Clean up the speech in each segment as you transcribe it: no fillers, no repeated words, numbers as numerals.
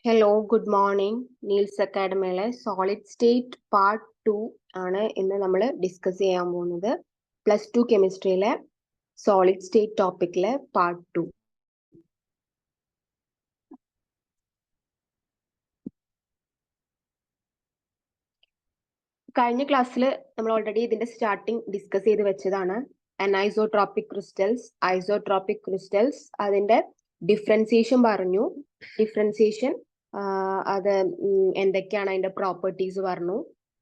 Hello good morning. Neels അക്കാഡമിയിലെ solid state part 2 ആണ് ഇന്ന് നമ്മൾ ഡിസ്കസ് ചെയ്യാൻ പോകുന്നത്. +2 കെമിസ്ട്രിയിലെ സോളിഡ് സ്റ്റേറ്റ് ടോപ്പിക്കിലെ പാർട്ട് 2. കഴിഞ്ഞ ക്ലാസ്സിൽ നമ്മൾ ഓൾറെഡി ഇതിന്റെ സ്റ്റാർട്ടിങ് ഡിസ്കസ് ചെയ്ത് വെച്ചതാണ്. അനൈസോട്രോപിക് ക്രിസ്റ്റൽസ്, ഐസോട്രോപിക് ക്രിസ്റ്റൽസ്, അതിന്റെ ഡിഫറൻസിയേഷൻ പറഞ്ഞു. ഡിഫറൻസിയേഷൻ അത് എന്തൊക്കെയാണ് അതിന്റെ പ്രോപ്പർട്ടീസ് പറഞ്ഞു.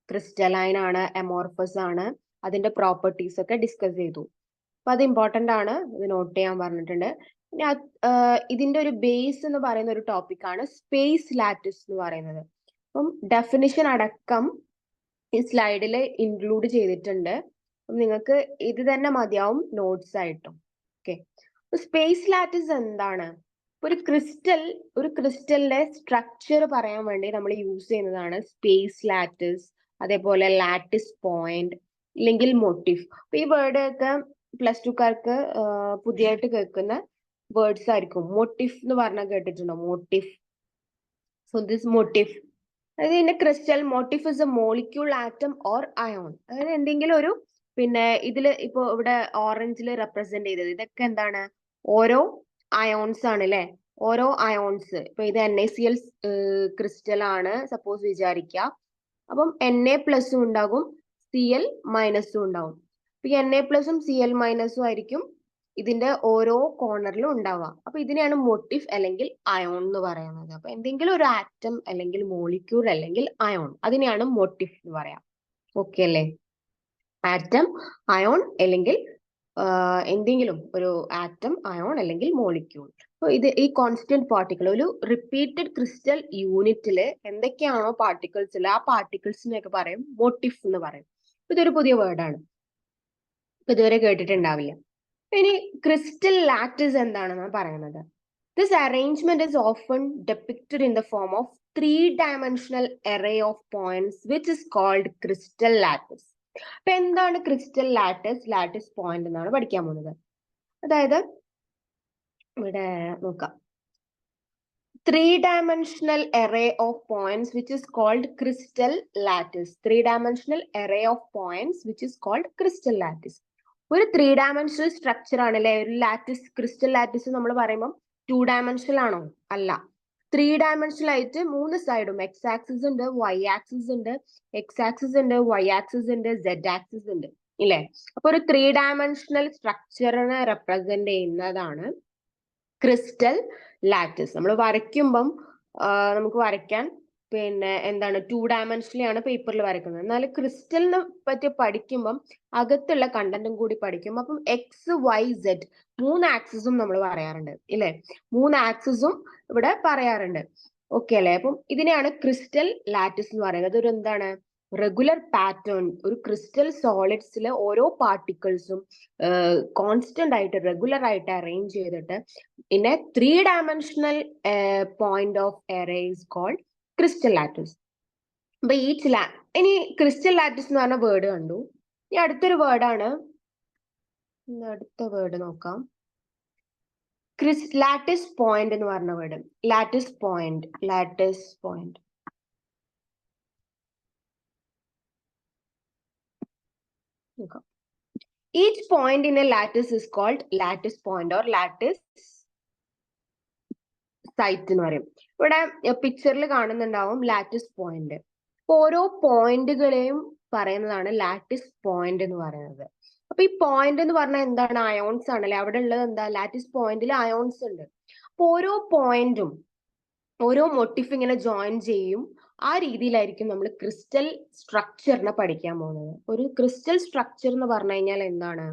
ക്രിസ്റ്റലൈൻ ആണ്, അമോർഫസ് ആണ്, അതിന്റെ പ്രോപ്പർട്ടീസ് ഒക്കെ ഡിസ്കസ് ചെയ്തു. അപ്പൊ അത് ഇമ്പോർട്ടന്റ് ആണ്, ഇത് നോട്ട് ചെയ്യാൻ പറഞ്ഞിട്ടുണ്ട്. പിന്നെ ഇതിന്റെ ഒരു ബേസ് എന്ന് പറയുന്ന ഒരു ടോപ്പിക്കാണ് സ്പേസ് ലാറ്റിസ് എന്ന് പറയുന്നത്. അപ്പം ഡെഫിനിഷൻ അടക്കം ഈ സ്ലൈഡിൽ ഇൻക്ലൂഡ് ചെയ്തിട്ടുണ്ട്. നിങ്ങൾക്ക് ഇത് തന്നെ മതിയാവും നോട്ട്സ് ആയിട്ടും. ഓക്കെ, സ്പേസ് ലാറ്റിസ് എന്താണ്? ഒരു ക്രിസ്റ്റലിന്റെ സ്ട്രക്ചർ പറയാൻ വേണ്ടി നമ്മൾ യൂസ് ചെയ്യുന്നതാണ് സ്പേസ് ലാറ്റിസ്, അതേപോലെ ലാറ്റിസ് പോയിന്റ്, ഇല്ലെങ്കിൽ മോട്ടീഫ്. അപ്പൊ ഈ വേർഡ് ഒക്കെ +2കാർക്ക് പുതിയതായിട്ട് കേൾക്കുന്ന വേർഡ്സ് ആയിരിക്കും. മോട്ടീഫ് എന്ന് പറഞ്ഞാൽ കേട്ടിട്ടുണ്ടോ? മോട്ടീഫ്. സോ ദിസ് മോട്ടീഫ്, അതായത് ഇതിന്റെ crystal motif is A molecule, atom or ion. അതായത് എന്തെങ്കിലും ഒരു, പിന്നെ ഇതില് ഇപ്പൊ ഇവിടെ ഓറഞ്ചിൽ റെപ്രസെന്റ് ചെയ്തത് ഇതൊക്കെ എന്താണ്? ഓരോ അയോൺസ് ആണ് അല്ലെ? ഓരോ അയോൺസ്. ഇപ്പൊ ഇത് NaCl ക്രിസ്റ്റൽ ആണ് സപ്പോസ് വിചാരിക്കുക. അപ്പം Na+ ഉണ്ടാകും, Cl- ഉണ്ടാവും. അപ്പൊ Na+ഉം Cl- ആയിരിക്കും ഇതിന്റെ ഓരോ കോർണറിലും ഉണ്ടാവുക. അപ്പൊ ഇതിനെയാണ് മോട്ടീഫ് അല്ലെങ്കിൽ അയോൺ എന്ന് പറയുന്നത്. അപ്പൊ എന്തെങ്കിലും ഒരു ആറ്റം അല്ലെങ്കിൽ മോളിക്യൂൾ അല്ലെങ്കിൽ അയോൺ, അതിനെയാണ് മോട്ടീഫ് എന്ന് പറയാം. ഓക്കെ അല്ലേ? ആറ്റം, അയോൺ, അല്ലെങ്കിൽ എന്തെങ്കിലും ഒരു ആറ്റം, അയോൺ അല്ലെങ്കിൽ മോളിക്യൂൾ. ഇത് ഈ കോൺസ്റ്റന്റ് പാർട്ടിക്കിൾ, ഒരു റിപ്പീറ്റഡ് ക്രിസ്റ്റൽ യൂണിറ്റിൽ എന്തൊക്കെയാണോ പാർട്ടിക്കിൾസ് ആ പാർട്ടിക്കിൾസിനെയൊക്കെ പറയും മോട്ടീഫ് എന്ന് പറയും. ഇതൊരു പുതിയ വേർഡാണ്, ഇതുവരെ കേട്ടിട്ടുണ്ടാവില്ല. ഇനി ക്രിസ്റ്റൽ ലാറ്റിസ് എന്താണെന്നാണ് പറയുന്നത്. This arrangement is often depicted in the form of three-dimensional array of points which is called crystal lattice. അപ്പൊ എന്താണ് ക്രിസ്റ്റൽ ലാറ്റിസ്, ലാറ്റിസ് പോയിന്റ് എന്നാണ് പഠിക്കാൻ പോകുന്നത്. അതായത് ഇവിടെ നോക്കാം, three-dimensional array of points which is called crystal lattice. Three-dimensional array of points which is called crystal lattice. ഒരു 3-dimensional structure ആണല്ലേ ഒരു ലാറ്റിസ്. ക്രിസ്റ്റൽ ലാറ്റിസ് നമ്മൾ പറയുമ്പോൾ 2-dimensional ആണോ? അല്ല, 3-dimensional ആയിട്ട് 3 സൈഡും, എക്സ് ആക്സിസ് ഉണ്ട്, വൈ ആക്സിസ് ഉണ്ട്, എക്സ് ആക്സിസ് ഉണ്ട്, വൈ ആക്സിസ് ഉണ്ട്, സെഡ് ആക്സിസ് ഉണ്ട്, ഇല്ലേ? അപ്പൊ ഒരു 3-dimensional സ്ട്രക്ചറിനെ റെപ്രസെന്റ് ചെയ്യുന്നതാണ് ക്രിസ്റ്റൽ ലാറ്റിസ്. നമ്മൾ വരയ്ക്കുമ്പം നമുക്ക് വരയ്ക്കാൻ പിന്നെ എന്താണ് 2-dimensionally ആണ് പേപ്പറിൽ വരയ്ക്കുന്നത്. എന്നാൽ ക്രിസ്റ്റലിനെ പറ്റി പഠിക്കുമ്പം അകത്തുള്ള കണ്ടന്റും കൂടി പഠിക്കും. അപ്പം XYZ 3 ആക്സിസും നമ്മൾ പറയാറുണ്ട്, ഇല്ലേ? 3 ആക്സിസും ഇവിടെ പറയാറുണ്ട്. ഓക്കെ അല്ലേ? അപ്പം ഇതിനെയാണ് ക്രിസ്റ്റൽ ലാറ്റിസ് എന്ന് പറയുന്നത്. ഒരു എന്താണ് റെഗുലർ പാറ്റേൺ, ഒരു ക്രിസ്റ്റൽ സോളിഡ്സിലെ ഓരോ പാർട്ടിക്കിൾസും കോൺസ്റ്റന്റ് ആയിട്ട് റെഗുലർ ആയിട്ട് അറേഞ്ച് ചെയ്തിട്ട് in a 3-dimensional point of array is called crystal lattice. അപ്പൊ ഇനി ക്രിസ്റ്റൽ ലാറ്റിസ് എന്ന് പറഞ്ഞ വേർഡ് കണ്ടു. ഇനി അടുത്തൊരു വേർഡാണ്, അടുത്ത വേർഡ് നോക്കാം. ലാറ്റിസ് പോയിന്റ് എന്ന് പറഞ്ഞ word. Lattice point, lattice point. Each point in a lattice is called lattice point or lattice site എന്ന് പറയും. ഇവിടെ പിക്ചറിൽ കാണുന്നുണ്ടാവും ലാറ്റിസ് പോയിന്റ്. ഓരോ പോയിന്റുകളെയും പറയുന്നതാണ് ലാറ്റിസ് പോയിന്റ് എന്ന് പറയുന്നത്. അപ്പൊ ഈ പോയിന്റ് എന്ന് പറഞ്ഞാൽ എന്താണ്? അയോൺസ് ആണല്ലേ. അവിടെ ഉള്ളത് എന്താ? ലാറ്റിസ് പോയിന്റിൽ അയോൺസ് ഉണ്ട്. അപ്പൊ ഓരോ പോയിന്റും ഓരോ മോട്ടീഫ് ഇങ്ങനെ ജോയിൻ ചെയ്യും. ആ രീതിയിലായിരിക്കും നമ്മൾ ക്രിസ്റ്റൽ സ്ട്രക്ചറിനെ പഠിക്കാൻ പോകുന്നത്. ഒരു ക്രിസ്റ്റൽ സ്ട്രക്ചർ എന്ന് പറഞ്ഞു കഴിഞ്ഞാൽ എന്താണ്?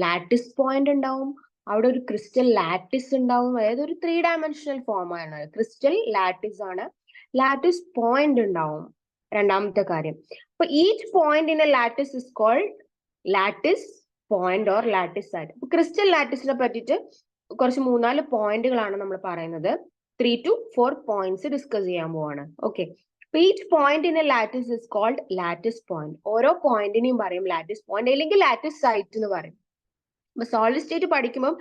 ലാറ്റിസ് പോയിന്റ് ഉണ്ടാവും, അവിടെ ഒരു ക്രിസ്റ്റൽ ലാറ്റിസ് ഉണ്ടാവും. അതായത് ഒരു 3-dimensional ഫോം ആണ്, ക്രിസ്റ്റൽ ലാറ്റിസ് ആണ്. ലാറ്റിസ് പോയിന്റ് ഉണ്ടാവും, രണ്ടാമത്തെ കാര്യം. അപ്പൊ each point in a lattice is called lattice point or lattice site. അപ്പൊ ക്രിസ്റ്റൽ ലാറ്റിസിനെ പറ്റിയിട്ട് കുറച്ച് 3-4 പോയിന്റുകളാണ് നമ്മൾ പറയുന്നത്. 3 to 4 പോയിന്റ്സ് ഡിസ്കസ് ചെയ്യാൻ പോവാണ്. Okay, each point in a lattice is called lattice point. ഓരോ പോയിന്റിനെയും പറയും ലാറ്റിസ് പോയിന്റ് അല്ലെങ്കിൽ ലാറ്റിസ് സൈറ്റ് എന്ന് പറയും. അപ്പൊ സോളിഡ് സ്റ്റേറ്റ് പഠിക്കുമ്പോൾ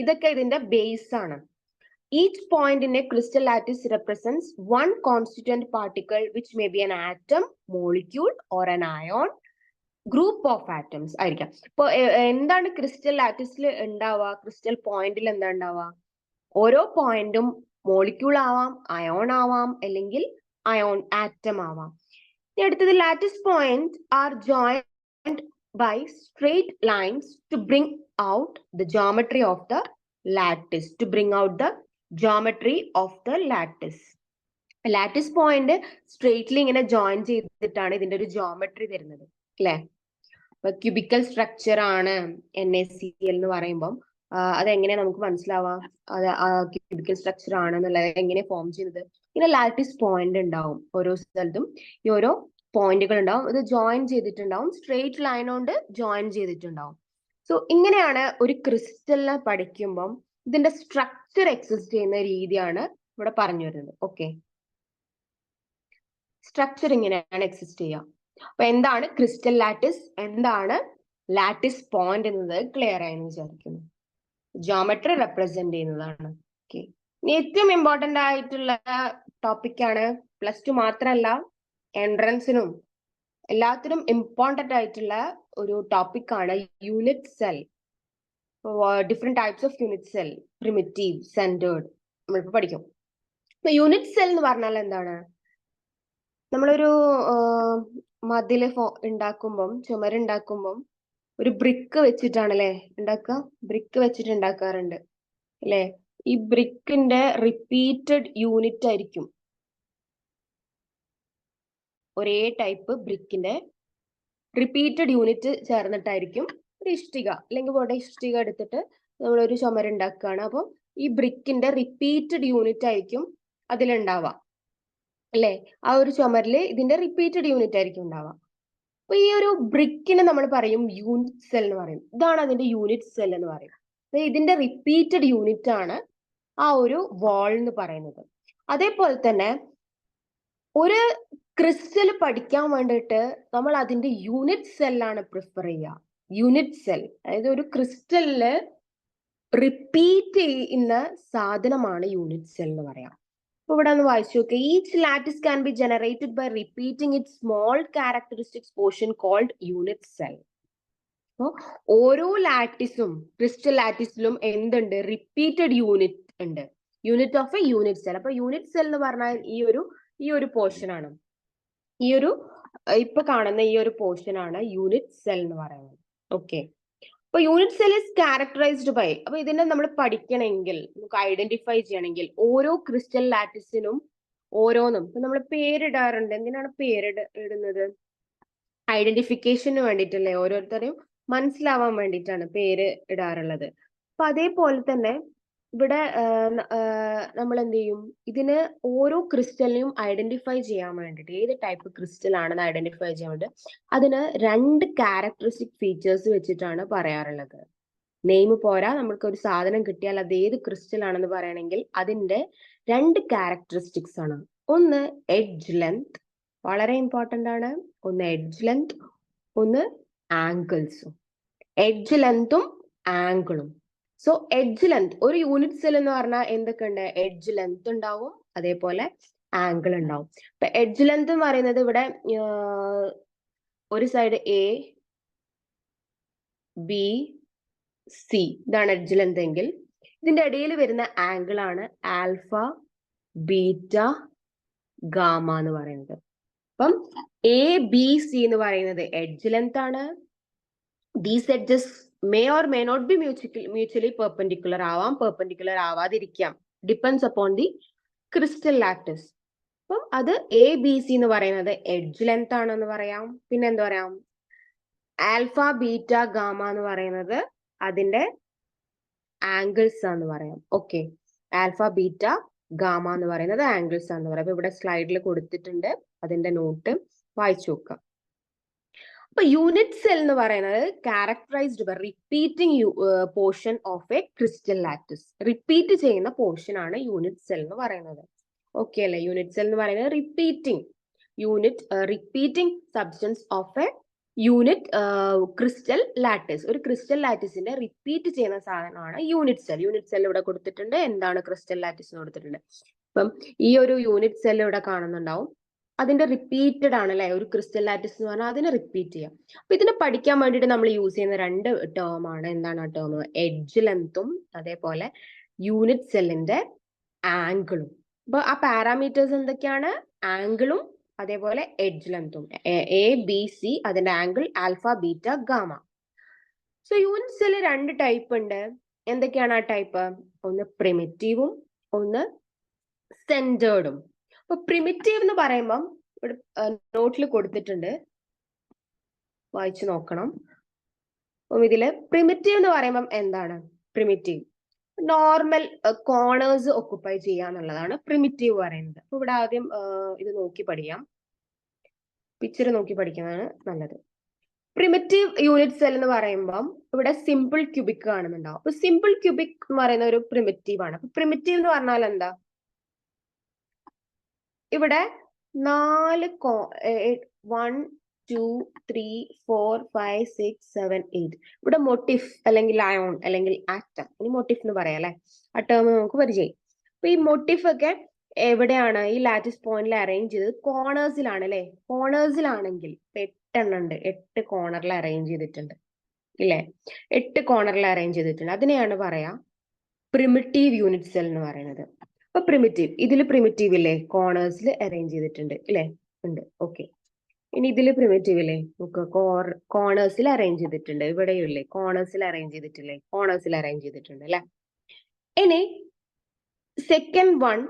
ഇതൊക്കെ ഇതിന്റെ ബേസ് ആണ്. Each point in a crystal lattice represents one constituent particle, which may be an atom, molecule, or an ion, group of atoms ആയിരിക്കാം. ഇപ്പൊ എന്താണ് ക്രിസ്റ്റൽ ലാറ്റിസിൽ ഉണ്ടാവുക? ക്രിസ്റ്റൽ പോയിന്റിൽ എന്താ ഉണ്ടാവുക? ഓരോ പോയിന്റും മോളിക്യൂൾ ആവാം, അയോൺ ആവാം, അല്ലെങ്കിൽ അയോൺ ആറ്റം ആവാം. അടുത്തത്, lattice point are joined by straight lines to bring out the geometry of the lattice. To bring out the geometry of the lattice. Lattice point straightly ഇങ്ങനെ ജോയിൻ ചെയ്തിട്ടാണ് ഇതിന്റെ ഒരു geometry വരുന്നത്, അല്ലെ? ഇപ്പൊ ക്യൂബിക്കൽ സ്ട്രക്ചർ ആണ് NaCl എന്ന് പറയുമ്പം അതെങ്ങനെ നമുക്ക് മനസ്സിലാവാം? അത് ക്യൂബിക്കൽ സ്ട്രക്ചർ ആണെന്നുള്ളത് എങ്ങനെ ഫോം ചെയ്യുന്നത്? ഇങ്ങനെ ലാറ്റിസ് പോയിന്റ് ഉണ്ടാവും ഓരോ സ്ഥലത്തും. ഈ ഓരോ പോയിന്റുകൾ ഉണ്ടാവും, ഇത് ജോയിൻ ചെയ്തിട്ടുണ്ടാവും, സ്ട്രേറ്റ് ലൈൻ കൊണ്ട് ജോയിൻ ചെയ്തിട്ടുണ്ടാവും. സോ ഇങ്ങനെയാണ് ഒരു ക്രിസ്റ്റലിനെ പഠിക്കുമ്പം ഇതിന്റെ സ്ട്രക്ചർ എക്സിസ്റ്റ് ചെയ്യുന്ന രീതിയാണ് ഇവിടെ പറഞ്ഞു വരുന്നത്. ഓക്കെ, സ്ട്രക്ചർ ഇങ്ങനെയാണ് എക്സിസ്റ്റ് ചെയ്യുക. അപ്പൊ എന്താണ് ക്രിസ്റ്റൽ ലാറ്റിസ്, എന്താണ് ലാറ്റിസ് പോയിന്റ് എന്നത് ക്ലിയർ ആയെന്ന് വിചാരിക്കുന്നു. ജോമെട്രി റെപ്രസെന്റ് ചെയ്യുന്നതാണ്. ഓക്കെ, ഇനി ഏറ്റവും ഇമ്പോർട്ടന്റ് ആയിട്ടുള്ള ടോപ്പിക്കാണ്, പ്ലസ് ടു മാത്രമല്ല എൻട്രൻസിനും എല്ലാത്തിനും ഇമ്പോർട്ടന്റ് ആയിട്ടുള്ള ഒരു ടോപ്പിക്കാണ് unit cell. Different types of unit cell, primitive, centred, നമ്മളിപ്പോ പഠിക്കും. ഇപ്പൊ യൂണിറ്റ് സെൽ എന്ന് പറഞ്ഞാൽ എന്താണ്? നമ്മളൊരു മതില് ഉണ്ടാക്കുമ്പം, ചുമരുണ്ടാക്കുമ്പം ഒരു ബ്രിക്ക് വെച്ചിട്ടാണ് അല്ലെ ഉണ്ടാക്കുക? ബ്രിക്ക് വെച്ചിട്ട് ഉണ്ടാക്കാറുണ്ട് അല്ലെ? ഈ ബ്രിക്കിന്റെ റിപ്പീറ്റഡ് യൂണിറ്റ് ആയിരിക്കും, ഒരേ ടൈപ്പ് ബ്രിക്കിന്റെ റിപ്പീറ്റഡ് യൂണിറ്റ് ചേർന്നിട്ടായിരിക്കും ഒരു ഇഷ്ടിക, അല്ലെങ്കിൽ ഇവിടെ ഇഷ്ടിക എടുത്തിട്ട് നമ്മളൊരു ചുമരുണ്ടാക്കുകയാണ്. അപ്പം ഈ ബ്രിക്കിന്റെ റിപ്പീറ്റഡ് യൂണിറ്റ് ആയിരിക്കും അതിലുണ്ടാവുക, അല്ലെ? ആ ഒരു ചുമരില് ഇതിന്റെ റിപ്പീറ്റഡ് യൂണിറ്റ് ആയിരിക്കും ഉണ്ടാവുക. അപ്പൊ ഈ ഒരു ബ്രിക്കിന് നമ്മൾ പറയും യൂണിറ്റ് സെൽ എന്ന് പറയും. ഇതാണ് അതിന്റെ യൂണിറ്റ് സെൽ എന്ന് പറയും. ഇതിന്റെ റിപ്പീറ്റഡ് യൂണിറ്റ് ആണ് ആ ഒരു വാൾ എന്ന് പറയുന്നത്. അതേപോലെ തന്നെ ഒരു ക്രിസ്റ്റൽ പഠിക്കാൻ വേണ്ടിയിട്ട് നമ്മൾ അതിന്റെ യൂണിറ്റ് സെല്ലാണ് പ്രിഫർ ചെയ്യുക. യൂണിറ്റ് സെൽ, അതായത് ഒരു ക്രിസ്റ്റലില് റിപ്പീറ്റ് ചെയ്യുന്ന സാധനമാണ് യൂണിറ്റ് സെൽ എന്ന് പറയാം. അപ്പൊ ഇവിടെ ഒന്ന് വായിച്ചു നോക്കുക. Each lattice can be generated by repeating it small characteristics portion called unit cell. അപ്പോൾ ഓരോ ലാറ്റിസും, ക്രിസ്റ്റൽ ലാറ്റിസിലും എന്തുണ്ട്? റിപ്പീറ്റഡ് യൂണിറ്റ് ഉണ്ട്, unit of a unit cell. അപ്പൊ യൂണിറ്റ് സെൽ എന്ന് പറഞ്ഞാൽ ഈ ഒരു പോർഷൻ ആണ്, ഈ ഒരു ഇപ്പൊ കാണുന്ന ഈ ഒരു പോർഷൻ ആണ് യൂണിറ്റ് സെൽ എന്ന് പറയുന്നത്. ഓക്കെ, അപ്പൊ unit cell is characterised by, അപ്പൊ ഇതിനെ നമ്മൾ പഠിക്കണമെങ്കിൽ, നമുക്ക് ഐഡന്റിഫൈ ചെയ്യണമെങ്കിൽ ഓരോ ക്രിസ്റ്റൽ ലാറ്റിസിനും ഓരോന്നും ഇപ്പൊ നമ്മൾ പേരിടാറുണ്ട്. എന്തിനാണ് ഇടുന്നത്? ഐഡന്റിഫിക്കേഷന് വേണ്ടിയിട്ടല്ലേ, ഓരോരുത്തരെയും മനസ്സിലാവാൻ വേണ്ടിയിട്ടാണ് പേര് ഇടാറുള്ളത്. അപ്പൊ അതേപോലെ തന്നെ ഇവിടെ നമ്മൾ എന്ത് ചെയ്യും? ഇതിന് ഓരോ ക്രിസ്റ്റലിനെയും ഐഡന്റിഫൈ ചെയ്യാൻ വേണ്ടിയിട്ട്, ഏത് ടൈപ്പ് ക്രിസ്റ്റൽ ആണെന്ന് ഐഡന്റിഫൈ ചെയ്യാൻ വേണ്ടിയിട്ട് അതിന് 2 ക്യാരക്ടറിസ്റ്റിക് ഫീച്ചേഴ്സ് വെച്ചിട്ടാണ് പറയാറുള്ളത്. നെയിം പോരാ, നമുക്ക് ഒരു സാധനം കിട്ടിയാൽ അത് ഏത് ക്രിസ്റ്റൽ ആണെന്ന് പറയണമെങ്കിൽ അതിന്റെ 2 ക്യാരക്ടറിസ്റ്റിക്സ് ആണ്. ഒന്ന് എഡ്ജ് ലെങ്ത്, വളരെ ഇമ്പോർട്ടന്റ് ആണ്. ഒന്ന് എഡ്ജ് ലെങ്ത്, ഒന്ന് ആംഗിൾസും. എഡ്ജ് ലെങ്തും ആംഗിളും. സോ എഡ്ജ് ലെങ്ത്, ഒരു യൂണിറ്റ് സെൽ എന്ന് പറഞ്ഞാൽ എന്തൊക്കെയുണ്ട്? എഡ്ജ് ലെങ്ത് ഉണ്ടാവും, അതേപോലെ ആംഗിൾ ഉണ്ടാവും. ഇപ്പൊ എഡ്ജ് ലെങ്ത് എന്ന് പറയുന്നത് ഇവിടെ ഒരു സൈഡ് A, B, C, ഇതാണ് എഡ്ജ് ലെങ്ത് എങ്കിൽ ഇതിന്റെ ഇടയിൽ വരുന്ന ആംഗിൾ ആണ് ആൽഫ, ബീറ്റ, ഗാമ എന്ന് പറയുന്നത്. അപ്പം ABC എന്ന് പറയുന്നത് എഡ്ജ് ലെങ്ത് ആണ്. These edges may or may not be mutually perpendicular ആവാം, പെർപെൻഡിക്കുലർ ആവാതിരിക്കാം, depends upon the crystal lattice. അപ്പം അത് ABC എന്ന് പറയുന്നത് എഡ്ജ് ലെങ്ത് ആണെന്ന് പറയാം. പിന്നെ എന്താ പറയാം? ആൽഫ, ബീറ്റ, ഗാമ എന്ന് പറയുന്നത് അതിന്റെ ആംഗിൾസ് ആണെന്ന് പറയാം. ഓക്കെ, ആൽഫ, ബീറ്റ, ഗാമ എന്ന് പറയുന്നത് ആംഗിൾസ് ആണെന്ന് പറയാം. അപ്പൊ ഇവിടെ സ്ലൈഡിൽ കൊടുത്തിട്ടുണ്ട്, അതിന്റെ നോട്ട് വായിച്ചു നോക്കാം. അപ്പൊ യൂണിറ്റ് സെൽ എന്ന് പറയുന്നത് characterised by repeating portion of a crystal lattice. Repeat ചെയ്യുന്ന പോർഷൻ ആണ് യൂണിറ്റ് സെൽ എന്ന് പറയുന്നത്. ഓക്കെ അല്ലെ? യൂണിറ്റ് സെൽ എന്ന് പറയുന്നത് repeating substance of a unit crystal lattice. ഒരു ക്രിസ്റ്റൽ ലാറ്റിസിന്റെ റിപ്പീറ്റ് ചെയ്യുന്ന സാധനമാണ് യൂണിറ്റ് സെൽ. യൂണിറ്റ് സെൽ ഇവിടെ കൊടുത്തിട്ടുണ്ട്. എന്താണ് ക്രിസ്റ്റൽ ലാറ്റിസ് കൊടുത്തിട്ടുണ്ട്. അപ്പം ഈ ഒരു യൂണിറ്റ് സെൽ ഇവിടെ കാണുന്നുണ്ടാവും. അതിന്റെ റിപ്പീറ്റഡ് ആണ് അല്ലെ, ഒരു ക്രിസ്റ്റൽ ലാറ്റിസ് എന്ന് പറഞ്ഞാൽ അതിനെ റിപ്പീറ്റ് ചെയ്യാം. അപ്പൊ ഇതിനെ പഠിക്കാൻ വേണ്ടിയിട്ട് നമ്മൾ യൂസ് ചെയ്യുന്ന രണ്ട് ടേം ആണ്. എന്താണ് ആ ടേം? എഡ്ജ് ലെങ്തും അതേപോലെ യൂണിറ്റ് സെല്ലിന്റെ ആംഗിളും. അപ്പൊ ആ പാരാമീറ്റേഴ്സ് എന്തൊക്കെയാണ്? ആംഗിളും അതേപോലെ എഡ്ജ് ലെങ്തും. ABC, അതിന്റെ angle alpha, beta, gamma. So unit cell രണ്ട് ടൈപ്പ് ഉണ്ട്. എന്തൊക്കെയാണ് ആ ടൈപ്പ്? ഒന്ന് പ്രിമിറ്റീവും ഒന്ന് സെന്റേർഡും. അപ്പൊ പ്രിമിറ്റീവ് എന്ന് പറയുമ്പം ഇവിടെ നോട്ടിൽ കൊടുത്തിട്ടുണ്ട്, വായിച്ചു നോക്കണം. അപ്പം ഇതില് പ്രിമിറ്റീവ് എന്ന് പറയുമ്പം എന്താണ്? പ്രിമിറ്റീവ് നോർമൽ കോർണേഴ്സ് ഒക്കുപ്പൈ ചെയ്യാന്നുള്ളതാണ് പ്രിമിറ്റീവ് പറയുന്നത്. അപ്പൊ ഇവിടെ ആദ്യം ഇത് നോക്കി പഠിക്കാം. പിക്ചർ നോക്കി പഠിക്കുന്നതാണ് നല്ലത്. പ്രിമിറ്റീവ് യൂണിറ്റ് സെൽ എന്ന് പറയുമ്പം ഇവിടെ സിമ്പിൾ ക്യൂബിക് കാണുന്നുണ്ടാവും. അപ്പൊ സിമ്പിൾ ക്യൂബിക് എന്ന് പറയുന്ന ഒരു പ്രിമിറ്റീവ് ആണ്. അപ്പൊ പ്രിമിറ്റീവ് എന്ന് പറഞ്ഞാൽ എന്താ? ഇവിടെ 4 1 2 3 4 5 6 7 8 ഇവിടെ മോട്ടിഫ് അല്ലെങ്കിൽ അയോൺ അല്ലെങ്കിൽ ആറ്റം, ഇനി മോട്ടിഫ് എന്ന് പറയാം അല്ലെ, ആ ടേം നമുക്ക് പരിചയം. അപ്പൊ ഈ മോട്ടിഫ് ഒക്കെ എവിടെയാണ് ഈ ലാറ്റിസ് പോയിന്റിൽ അറേഞ്ച് ചെയ്തത്? കോർണേഴ്സിലാണ് അല്ലെ. കോർണേഴ്സിലാണെങ്കിൽ 8 എണ്ണം ഉണ്ട്, 8 കോർണറിൽ അറേഞ്ച് ചെയ്തിട്ടുണ്ട് ഇല്ലേ, 8 കോർണറിൽ അറേഞ്ച് ചെയ്തിട്ടുണ്ട്. അതിനെയാണ് പറയാ പ്രിമിറ്റീവ് യൂണിറ്റ് സെൽ എന്ന് പറയുന്നത്. അപ്പൊ പ്രിമിറ്റീവ്, ഇതിൽ പ്രിമിറ്റീവ് ഇല്ലേ, കോർണേഴ്സിൽ അറേഞ്ച് ചെയ്തിട്ടുണ്ട് ഇല്ലേ, ഉണ്ട്. ഓക്കെ, ഇനി ഇതിൽ പ്രിമിറ്റീവ് ഇല്ലേ, നമുക്ക് കോർണേഴ്സിൽ അറേഞ്ച് ചെയ്തിട്ടുണ്ട്. ഇവിടെയില്ലേ, കോർണേഴ്സിൽ അറേഞ്ച് ചെയ്തിട്ടില്ലേ, കോർണേഴ്സിൽ അറേഞ്ച് ചെയ്തിട്ടുണ്ട് അല്ലെ. ഇനി സെക്കൻഡ് വൺ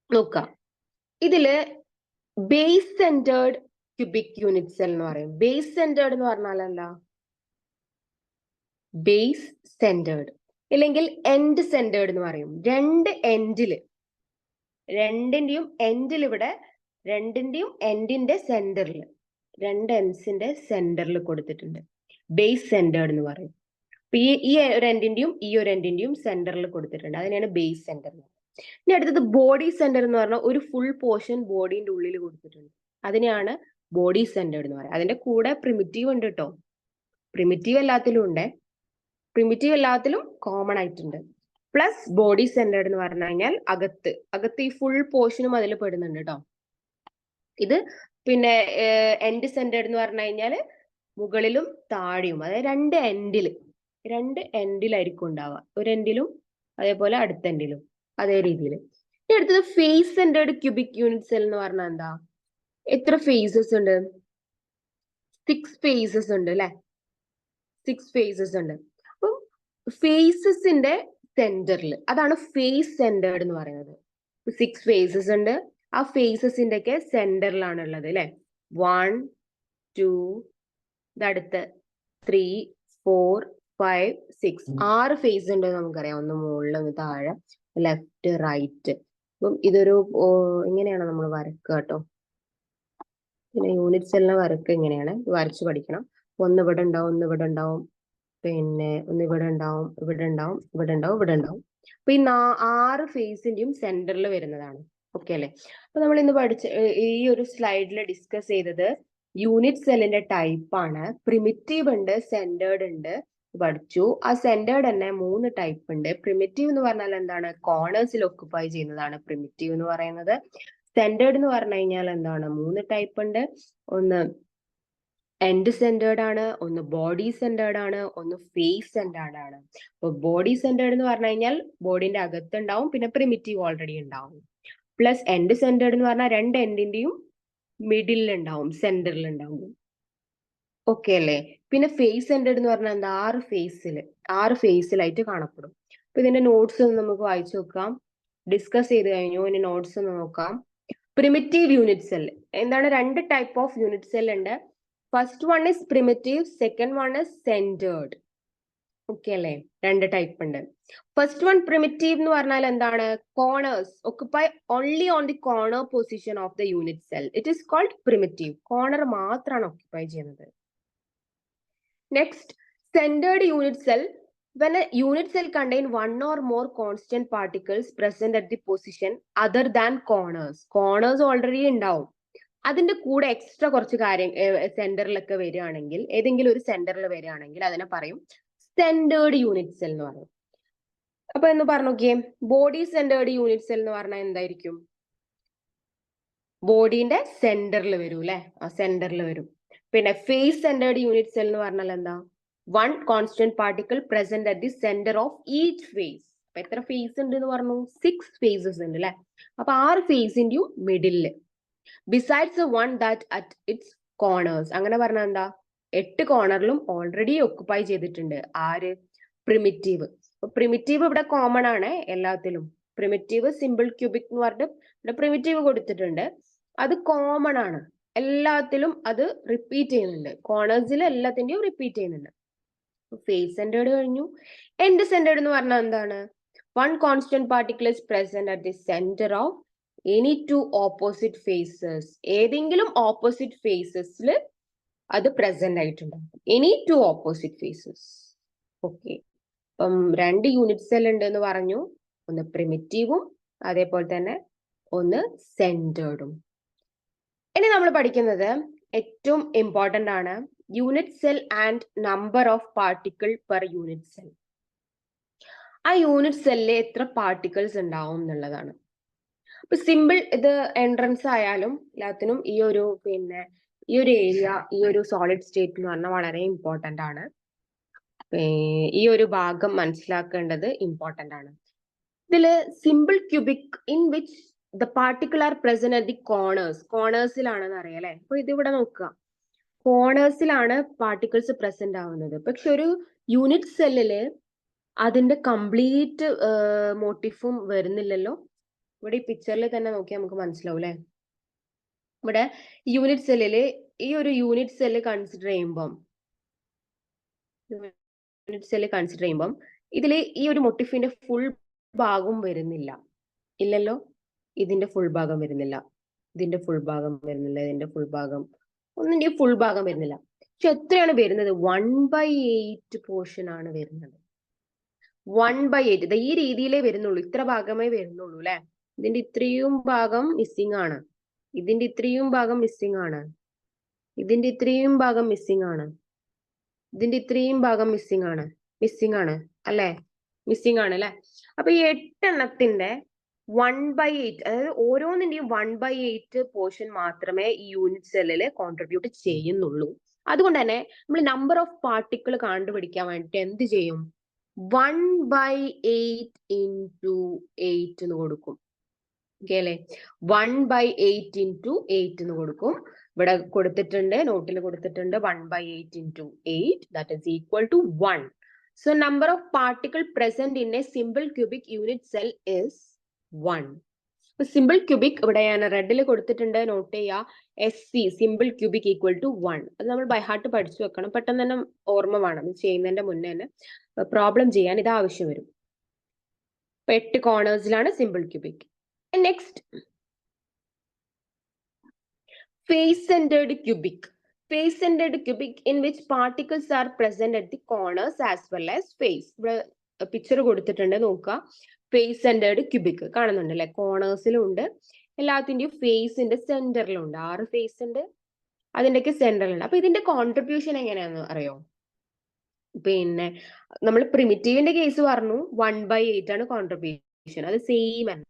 നോക്കാം. ഇതില് base centred cubic unit cell എന്ന് പറയും. ബേസ് സെന്റേർഡ് എന്ന് പറഞ്ഞാൽ എന്താ? ബേസ് സെന്റേർഡ് അല്ലെങ്കിൽ എൻഡ് സെന്റേർഡ് എന്ന് പറയും. രണ്ട് എൻഡില്, രണ്ടിന്റെയും എൻഡിൽ ഇവിടെ, രണ്ടിന്റെയും എൻഡിന്റെ സെന്ററിൽ, രണ്ട് എൻഡ്സിന്റെ സെന്ററിൽ കൊടുത്തിട്ടുണ്ട്. ബേസ് സെന്റേർഡ് എന്ന് പറയും. അപ്പൊ ഈ ഒരു എൻഡിന്റെയും ഈ ഒരു എൻഡിന്റെയും സെന്ററിൽ കൊടുത്തിട്ടുണ്ട്. അതിനെയാണ് ബേസ് സെന്റർ. ഇനി അടുത്തത് ബോഡി സെന്റർ എന്ന് പറഞ്ഞാൽ ഒരു ഫുൾ പോർഷൻ ബോഡിന്റെ ഉള്ളിൽ കൊടുത്തിട്ടുണ്ട്. അതിനെയാണ് ബോഡി സെന്റേർഡ് എന്ന് പറയുന്നത്. അതിന്റെ കൂടെ പ്രിമിറ്റീവ് ഉണ്ട് കേട്ടോ. പ്രിമിറ്റീവ് എല്ലാത്തിലും ഉണ്ട്. പ്രിമിറ്റീവ് എല്ലാത്തിലും കോമൺ ആയിട്ടുണ്ട്. പ്ലസ് ബോഡി സെന്റേർഡ് എന്ന് പറഞ്ഞു കഴിഞ്ഞാൽ അകത്ത് ഈ ഫുൾ പോർഷനും അതിൽ പെടുന്നുണ്ട് കേട്ടോ. ഇത് പിന്നെ എൻഡ് സെന്റേർഡ് എന്ന് പറഞ്ഞു കഴിഞ്ഞാൽ മുകളിലും താഴെയും, അതായത് രണ്ട് എൻഡിലായിരിക്കും ഉണ്ടാവുക. ഒരു എൻഡിലും അതേപോലെ അടുത്ത എൻഡിലും അതേ രീതിയിൽ. ഇനി അടുത്തത് face centred cubic unit cell എന്ന് പറഞ്ഞാൽ എന്താ? എത്ര ഫേസസ് ഉണ്ട്? 6 ഫേസസ് ഉണ്ട് അല്ലെ, 6 ഫേസസ് ഉണ്ട്. അപ്പം ഫേസസിന്റെ സെന്ററിൽ, അതാണ് ഫേസ് സെന്റേർഡ് എന്ന് പറയുന്നത്. 6 ഫേസസ് ഉണ്ട്. ആ ഫേസസിന്റെ ഒക്കെ സെന്ററിലാണ് ഉള്ളത് അല്ലെ. 1 2 ഇതടുത്ത് 3 4 5 6 6 ഫേസ് ഉണ്ട് നമുക്കറിയാം. ഒന്ന് മുകളിൽ, ഒന്ന് താഴെ, ലെഫ്റ്റ് റൈറ്റ്. അപ്പം ഇതൊരു ഇങ്ങനെയാണ് നമ്മൾ വരക്കുക കേട്ടോ. പിന്നെ യൂണിറ്റ് സെല്ലിനെ വരക്കുക ഇങ്ങനെയാണ്, വരച്ച് പഠിക്കണം. ഒന്ന് ഇവിടെ ഉണ്ടാവും, ഒന്ന് ഇവിടെ ഉണ്ടാവും, പിന്നെ ഒന്ന് ഇവിടെ ഉണ്ടാവും, ഇവിടെ ഉണ്ടാവും, ഇവിടെ ഉണ്ടാവും, ഇവിടെ ഉണ്ടാവും. അപ്പൊ ഈ 6 ഫേസിന്റെയും സെന്ററിൽ വരുന്നതാണ്. ഓക്കെ അല്ലെ. അപ്പൊ നമ്മൾ ഇന്ന് പഠിച്ച ഈ ഒരു സ്ലൈഡിൽ ഡിസ്കസ് ചെയ്തത് യൂണിറ്റ് സെല്ലിന്റെ ടൈപ്പ് ആണ്. പ്രിമിറ്റീവ് ഉണ്ട്, സെന്റേർഡ് ഉണ്ട് പഠിച്ചു. ആ സെന്റേർഡ് തന്നെ 3 ടൈപ്പ് ഉണ്ട്. പ്രിമിറ്റീവ് എന്ന് പറഞ്ഞാൽ എന്താണ്? കോർണേഴ്സിൽ ഒക്കുപ്പൈ ചെയ്യുന്നതാണ് പ്രിമിറ്റീവ് എന്ന് പറയുന്നത്. സെന്റേർഡ് എന്ന് പറഞ്ഞു കഴിഞ്ഞാൽ എന്താണ്? 3 ടൈപ്പ് ഉണ്ട്. ഒന്ന് എൻഡ് സെന്റേർഡ് ആണ്, ഒന്ന് ബോഡി സെന്റേർഡ് ആണ്, ഒന്ന് ഫേസ് സെന്റേർഡ് ആണ്. അപ്പൊ ബോഡി സെന്റേർഡ് എന്ന് പറഞ്ഞു കഴിഞ്ഞാൽ ബോഡിന്റെ അകത്തുണ്ടാവും, പിന്നെ പ്രിമിറ്റീവ് ഓൾറെഡി ഉണ്ടാവും. പ്ലസ് എൻഡ് സെന്റേർഡ് എന്ന് പറഞ്ഞാൽ രണ്ട് എൻഡിന്റെയും മിഡിൽ ഉണ്ടാവും, സെന്ററിൽ ഉണ്ടാവും. ഓക്കെ അല്ലേ. പിന്നെ ഫേസ് സെന്റേർഡ് എന്ന് പറഞ്ഞാൽ എന്താ? 6 ഫേസിലായിട്ട് കാണപ്പെടും. അപ്പൊ ഇതിന്റെ നോട്ട്സ് ഒന്ന് നമുക്ക് വായിച്ചു നോക്കാം. ഡിസ്കസ് ചെയ്ത് കഴിഞ്ഞു, ഇനി നോട്ട്സ് ഒന്ന് നോക്കാം. പ്രിമിറ്റീവ് യൂണിറ്റ് സെൽ എന്താണ്? 2 ടൈപ്പ് ഓഫ് യൂണിറ്റ് സെൽ ഉണ്ട്. First one is primitive, second one is centred. Okay അല്ലേ, 2 ടൈപ്പ് ഉണ്ട്. ഫസ്റ്റ് വൺ പ്രിമിറ്റീവ് എന്ന് പറഞ്ഞാൽ എന്താണ്? Corners occupy only on the corner position of the unit cell. It is called primitive. Corner മാത്രമാണ് occupy ചെയ്യുന്നത്. Next, centered unit cell. When a unit cell contain one or more constant particles present at the position other than corners. Corners already ഉണ്ടാവും, അതിന്റെ കൂടെ extra കുറച്ച് കാര്യം സെന്ററിലൊക്കെ വരികയാണെങ്കിൽ, ഏതെങ്കിലും ഒരു സെന്ററിൽ വരികയാണെങ്കിൽ അതിനെ പറയും സെന്റേർഡ് യൂണിറ്റ് സെൽ എന്ന് പറയും. അപ്പൊ എന്ന് പറഞ്ഞു നോക്കിയേ, ബോഡി സെന്റേർഡ് യൂണിറ്റ് സെൽ എന്ന് പറഞ്ഞാൽ എന്തായിരിക്കും? ബോഡീന്റെ സെന്ററിൽ വരും അല്ലെ, ആ സെന്ററിൽ വരും. പിന്നെ ഫേസ് സെന്റേർഡ് യൂണിറ്റ് സെൽ എന്ന് പറഞ്ഞാൽ എന്താ? One constant particle present at the centre of each face. അപ്പൊ എത്ര ഫേസ് ഉണ്ട് എന്ന് പറഞ്ഞു? 6 ഫേസസ് ഉണ്ട് അല്ലെ. അപ്പൊ 6 ഫേസിന്റെയും മിഡില്, besides one that at its corners. അങ്ങനെ പറഞ്ഞാൽ എന്താ? 8 കോർണറിലും ഓൾറെഡി ഒക്കുപ്പൈ ചെയ്തിട്ടുണ്ട്. ആര്? പ്രിമിറ്റീവ്. പ്രിമിറ്റീവ് ഇവിടെ കോമൺ ആണ് എല്ലാത്തിലും. പ്രിമിറ്റീവ് സിമ്പിൾ ക്യൂബിക് എന്ന് പറഞ്ഞിട്ട് ഇവിടെ പ്രിമിറ്റീവ് കൊടുത്തിട്ടുണ്ട്. അത് കോമൺ ആണ് എല്ലാത്തിലും, അത് റിപ്പീറ്റ് ചെയ്യുന്നുണ്ട്. കോർണേഴ്സിൽ എല്ലാത്തിന്റെയും റിപ്പീറ്റ് ചെയ്യുന്നുണ്ട്. ഫേസ് സെന്റേർഡ് കഴിഞ്ഞു. എൻഡ് സെന്റേർഡ് എന്ന് പറഞ്ഞാൽ എന്താണ്? One constant particle is present at the centre of any 2 opposite faces. ഏതെങ്കിലും ഓപ്പോസിറ്റ് ഫേസസിൽ അത് പ്രസന്റ് ആയിട്ടുണ്ടാകും. Any 2 opposite faces. ഓക്കെ. അപ്പം 2 യൂണിറ്റ് സെൽ ഉണ്ട് എന്ന് പറഞ്ഞു. ഒന്ന് പ്രിമിറ്റീവും അതേപോലെ തന്നെ ഒന്ന് സെന്റേർഡും. ഇനി നമ്മൾ പഠിക്കുന്നത് ഏറ്റവും ഇമ്പോർട്ടന്റ് ആണ്, unit cell and number of particle per unit cell. ആ യൂണിറ്റ് സെല്ലിൽ എത്ര പാർട്ടിക്കിൾസ് ഉണ്ടാവും എന്നുള്ളതാണ്. അപ്പൊ സിമ്പിൾ ഇത് എൻട്രൻസ് ആയാലും എല്ലാത്തിനും ഈ ഒരു ഏരിയ, ഈ ഒരു സോളിഡ് സ്റ്റേറ്റ് എന്ന് പറഞ്ഞാൽ വളരെ ഇമ്പോർട്ടന്റ് ആണ്. ഈ ഒരു ഭാഗം മനസ്സിലാക്കേണ്ടത് ഇമ്പോർട്ടന്റ് ആണ്. ഇതില് simple cubic in which the particle are present at the corners. കോർണേഴ്സിലാണെന്ന് അറിയാം അല്ലെ. അപ്പൊ ഇതിവിടെ നോക്കുക, കോർണേഴ്സിലാണ് പാർട്ടിക്കിൾസ് പ്രസന്റ് ആവുന്നത്. പക്ഷെ ഒരു യൂണിറ്റ് സെല്ലില് അതിന്റെ കംപ്ലീറ്റ് മോട്ടീഫും വരുന്നില്ലല്ലോ. ഇവിടെ ഈ പിക്ചറിൽ തന്നെ നോക്കിയാൽ നമുക്ക് മനസ്സിലാവും അല്ലെ. ഇവിടെ യൂണിറ്റ് സെല്ലില് ഈ ഒരു യൂണിറ്റ് സെല്ല് കൺസിഡർ ചെയ്യുമ്പം ഇതില് ഈ ഒരു മോട്ടീഫിന്റെ ഫുൾ ഭാഗം വരുന്നില്ല. ഇല്ലല്ലോ. ഇതിന്റെ ഫുൾ ഭാഗം വരുന്നില്ല, ഇതിന്റെ ഫുൾ ഭാഗം വരുന്നില്ല, ഇതിന്റെ ഫുൾ ഭാഗം, ഒന്നിന്റെ ഫുൾ ഭാഗം വരുന്നില്ല. പക്ഷെ എത്രയാണ് വരുന്നത്? 1/8 പോർഷൻ ആണ് വരുന്നത്. 1/8. ഈ രീതിയിലേ വരുന്നുള്ളൂ, ഇത്ര ഭാഗമേ വരുന്നുള്ളൂ അല്ലെ. ഇതിന്റെ ഇത്രയും ഭാഗം മിസ്സിംഗ് ആണ്, ഇതിന്റെ ഇത്രയും ഭാഗം മിസ്സിംഗ് ആണ്, ഇതിന്റെ ഇത്രയും ഭാഗം മിസ്സിംഗ് ആണ്, ഇതിന്റെ ഇത്രയും ഭാഗം മിസ്സിംഗ് ആണ് അല്ലെ. മിസ്സിംഗ് ആണ് അല്ലെ. അപ്പൊ ഈ 8 എണ്ണത്തിന്റെ 1/8, അതായത് ഓരോന്നിന്റെയും 1/8 പോർഷൻ മാത്രമേ ഈ യൂണിറ്റ് സെല്ലിൽ കോൺട്രിബ്യൂട്ട് ചെയ്യുന്നുള്ളൂ. അതുകൊണ്ട് തന്നെ നമ്മൾ നമ്പർ ഓഫ് പാർട്ടിക്കിൾ കണ്ടുപിടിക്കാൻ വേണ്ടിട്ട് എന്ത് ചെയ്യും? 1/8 into 8 എന്ന് കൊടുക്കും. ഓക്കെ അല്ലെ. 1/8 into 8 എന്ന് കൊടുക്കും. ഇവിടെ കൊടുത്തിട്ടുണ്ട്, നോട്ടിൽ കൊടുത്തിട്ടുണ്ട് 1/8 into 8, that is equal to 1. So number of particle present in a simple cubic unit cell is 1. Simple cubic ഇവിടെ ഞാൻ റെഡിൽ കൊടുത്തിട്ടുണ്ട്, നോട്ട് ചെയ്യുക. SC simple cubic equal to 1. അത് നമ്മൾ ബൈ ഹാർട്ട് പഠിച്ചു വെക്കണം, പെട്ടെന്ന് തന്നെ ഓർമ്മ വേണം. ഇത് ചെയ്യുന്നതിന്റെ മുന്നേ തന്നെ പ്രോബ്ലം ചെയ്യാൻ ഇത് ആവശ്യം വരും. 8 കോർണേഴ്സിലാണ് simple cubic. Next, face centered cubic. Face centered cubic in which particles are present at the corners as well as face. ഇവിടെ പിക്ചർ കൊടുത്തിട്ടുണ്ട് നോക്കുക. ഫേസ് സെന്റേർഡ് ക്യൂബിക് കാണുന്നുണ്ടല്ലേ. കോർണേഴ്സിലും ഉണ്ട്, എല്ലാത്തിന്റെയും ഫേസിന്റെ സെന്ററിലും ഉണ്ട്. 6 ഫേസ് ഉണ്ട്, അതിന്റെയൊക്കെ സെന്ററിലുണ്ട്. അപ്പൊ ഇതിന്റെ കോൺട്രിബ്യൂഷൻ എങ്ങനെയാന്ന് അറിയോ? പിന്നെ നമ്മൾ പ്രിമിറ്റീവിന്റെ കേസ് പറഞ്ഞു 1/8 ആണ് കോൺട്രിബ്യൂഷൻ, അത് സെയിം ആണ്.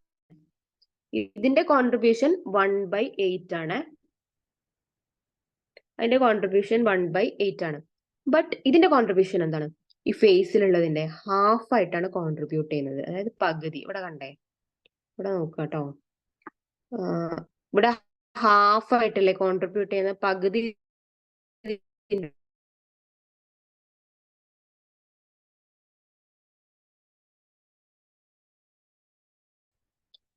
ഇതിന്റെ കോൺട്രിബ്യൂഷൻ 1/8 ആണ്, അതിന്റെ കോൺട്രിബ്യൂഷൻ 1/8 ആണ്. ബട്ട് ഇതിന്റെ കോൺട്രിബ്യൂഷൻ എന്താണ്? ഈ ഫേസിലുള്ളതിന്റെ ഹാഫ് ആയിട്ടാണ് കോൺട്രിബ്യൂട്ട് ചെയ്യുന്നത്, അതായത് പകുതി. ഇവിടെ കണ്ടേ, ഇവിടെ നോക്കുക കേട്ടോ. ഇവിടെ ഹാഫ് ആയിട്ടല്ലേ കോൺട്രിബ്യൂട്ട് ചെയ്യുന്നത്, പകുതി.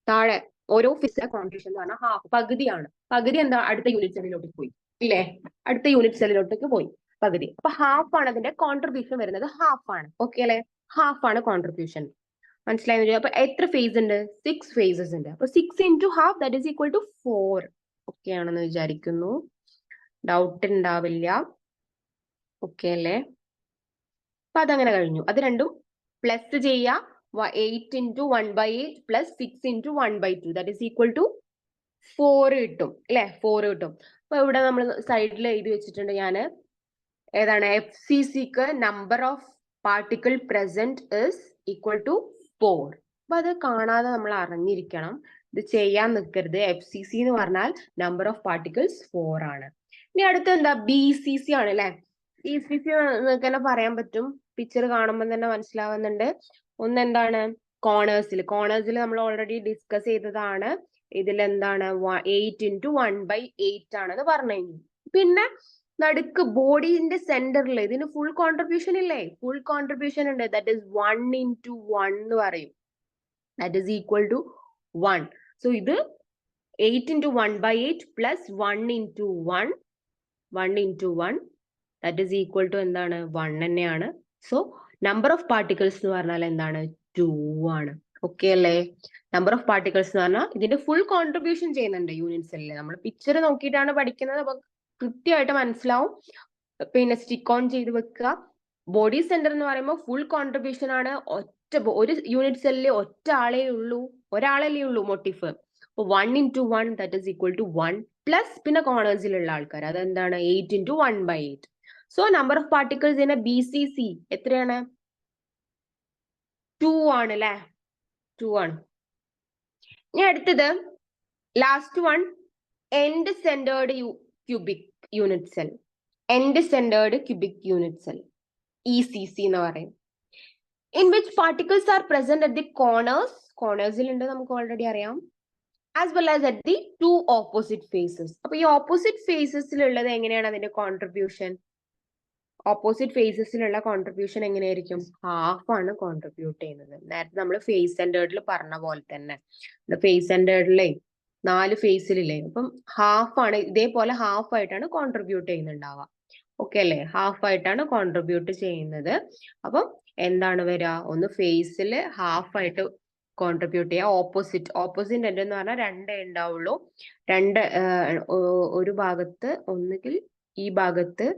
താഴെ ഓരോ ഫിസിക്കൽ കോൺട്രിബ്യൂഷൻ എന്ന് പറഞ്ഞാൽ ഹാഫ്, പകുതിയാണ്. പകുതി എന്താ? അടുത്ത യൂണിറ്റ് സെല്ലിലോട്ട് പോയി ഇല്ലേ, അടുത്ത യൂണിറ്റ് സെല്ലിലോട്ടേക്ക് പോയി പകുതി. അപ്പൊ ഹാഫ് ആണ് അതിന്റെ കോൺട്രിബ്യൂഷൻ വരുന്നത്, ഹാഫ് ആണ്. ഓക്കെ അല്ലെ, ഹാഫ് ആണ് കോൺട്രിബ്യൂഷൻ. മനസ്സിലായെന്ന്? അപ്പൊ എത്ര ഫേസ് ഉണ്ട്? 6 ഫേസസ് ഉണ്ട്. അപ്പൊ 6 into half, that is equal to 4. Okay ആണെന്ന് വിചാരിക്കുന്നു, ഡൗട്ട് ഉണ്ടാവില്ല. ഓക്കെ അല്ലേ. അപ്പൊ അതങ്ങനെ കഴിഞ്ഞു. അത് രണ്ടും പ്ലസ് ചെയ്യുക. 8 into 1/8 plus 6 into 1/2, that is equal to 4 കിട്ടും അല്ലെ, 4 കിട്ടും. അപ്പൊ ഇവിടെ നമ്മൾ സൈഡിൽ എഴുതി വെച്ചിട്ടുണ്ട് ഞാൻ, ഏതാണ് FCCക്ക് number of particle present is equal to 4. അപ്പൊ അത് കാണാതെ നമ്മൾ അറിഞ്ഞിരിക്കണം, ഇത് ചെയ്യാൻ നിൽക്കരുത്. FCC എന്ന് പറഞ്ഞാൽ നമ്പർ ഓഫ് പാർട്ടിക്കിൾസ് 4 ആണ്. ഇനി അടുത്ത എന്താ, BCC ആണ് അല്ലെ. BCC നിങ്ങൾക്ക് തന്നെ പറയാൻ പറ്റും, പിക്ചർ കാണുമ്പോൾ തന്നെ മനസ്സിലാവുന്നുണ്ട്. ഒന്ന് എന്താണ്, കോണേഴ്സിൽ നമ്മൾ ഓൾറെഡി ഡിസ്കസ് ചെയ്തതാണ്. ഇതിൽ എന്താണ് 8 × 1/8 ആണെന്ന് പറഞ്ഞു കഴിഞ്ഞു. പിന്നെ നടുക്ക് ബോഡിന്റെ സെന്ററിൽ ഇതിന് ഫുൾ കോൺട്രിബ്യൂഷൻ ഇല്ലേ, ഫുൾ കോൺട്രിബ്യൂഷൻ ഉണ്ട്. ദാറ്റ് ഈസ് 1 × 1 എന്ന് പറയും. That is equal to 1. So ഇത് 8 × 1/8 plus 1 × 1, 1 × 1 that is equal to എന്താണ്, 1 തന്നെയാണ്. സോ നമ്പർ ഓഫ് പാർട്ടിക്കിൾസ് എന്ന് പറഞ്ഞാൽ എന്താണ്, 2 ആണ്. ഓക്കെ അല്ലേ. നമ്പർ ഓഫ് പാർട്ടിക്കിൾസ് എന്ന് പറഞ്ഞാൽ ഇതിന്റെ ഫുൾ കോൺട്രിബ്യൂഷൻ ചെയ്യുന്നുണ്ട് യൂണിറ്റ് സെല്ലിൽ. നമ്മൾ പിക്ചർ നോക്കിയിട്ടാണ് പഠിക്കുന്നത്, അപ്പൊ കൃത്യമായിട്ട് മനസ്സിലാവും. പിന്നെ സ്റ്റിക്ക് ഓൺ ചെയ്ത് വെക്കുക. ബോഡി സെന്റർ എന്ന് പറയുമ്പോൾ ഫുൾ കോൺട്രിബ്യൂഷൻ ആണ്. ഒരു യൂണിറ്റ് സെല്ലിൽ ഒരാളല്ലേ ഉള്ളൂ മോട്ടീഫ്. അപ്പൊ 1 × 1 that is equal to 1 plus പിന്നെ കോർണേഴ്സിലുള്ള ആൾക്കാർ, അതെന്താണ് 8 × 1/8. So number of particles in BCC എത്രയാണ്, 2 ആണ് അല്ലെ, 2 ആണ്. ഇനി അടുത്തത് last one, end centered cubic unit cell. End centered cubic unit cell, ECC എന്ന് പറയും. In which particles are present at the കോർണേഴ്സിൽ ഉണ്ട്, നമുക്ക് ഓൾറെഡി അറിയാം. As well as at the 2 opposite faces. അപ്പൊ ഈ ഓപ്പോസിറ്റ് ഫേസസിലുള്ളത് എങ്ങനെയാണ് അതിന്റെ കോൺട്രിബ്യൂഷൻ? ഓപ്പോസിറ്റ് ഫേസസിലുള്ള കോൺട്രിബ്യൂഷൻ എങ്ങനെയായിരിക്കും? ഹാഫ് ആണ് കോൺട്രിബ്യൂട്ട് ചെയ്യുന്നത്. നേരത്തെ നമ്മൾ ഫേസ് സെന്റേർഡിൽ പറഞ്ഞ പോലെ തന്നെ, ഫേസ് സെന്റേർഡിലെ 4 ഫേസിലില്ലേ, അപ്പം ഹാഫ് ആണ്, ഇതേപോലെ ഹാഫ് ആയിട്ടാണ് കോൺട്രിബ്യൂട്ട് ചെയ്യുന്നുണ്ടാവുക. ഓക്കെ അല്ലേ, ഹാഫ് ആയിട്ടാണ് കോൺട്രിബ്യൂട്ട് ചെയ്യുന്നത്. അപ്പം എന്താണ് വരിക, ഒന്ന് ഫേസിൽ ഹാഫ് ആയിട്ട് കോൺട്രിബ്യൂട്ട് ചെയ്യുക. ഓപ്പോസിറ്റ് എൻഡ് എന്ന് പറഞ്ഞാൽ 2 ഉണ്ടാവുള്ളൂ. ഒരു ഭാഗത്ത് ഒന്നുകിൽ ഈ ഭാഗത്ത്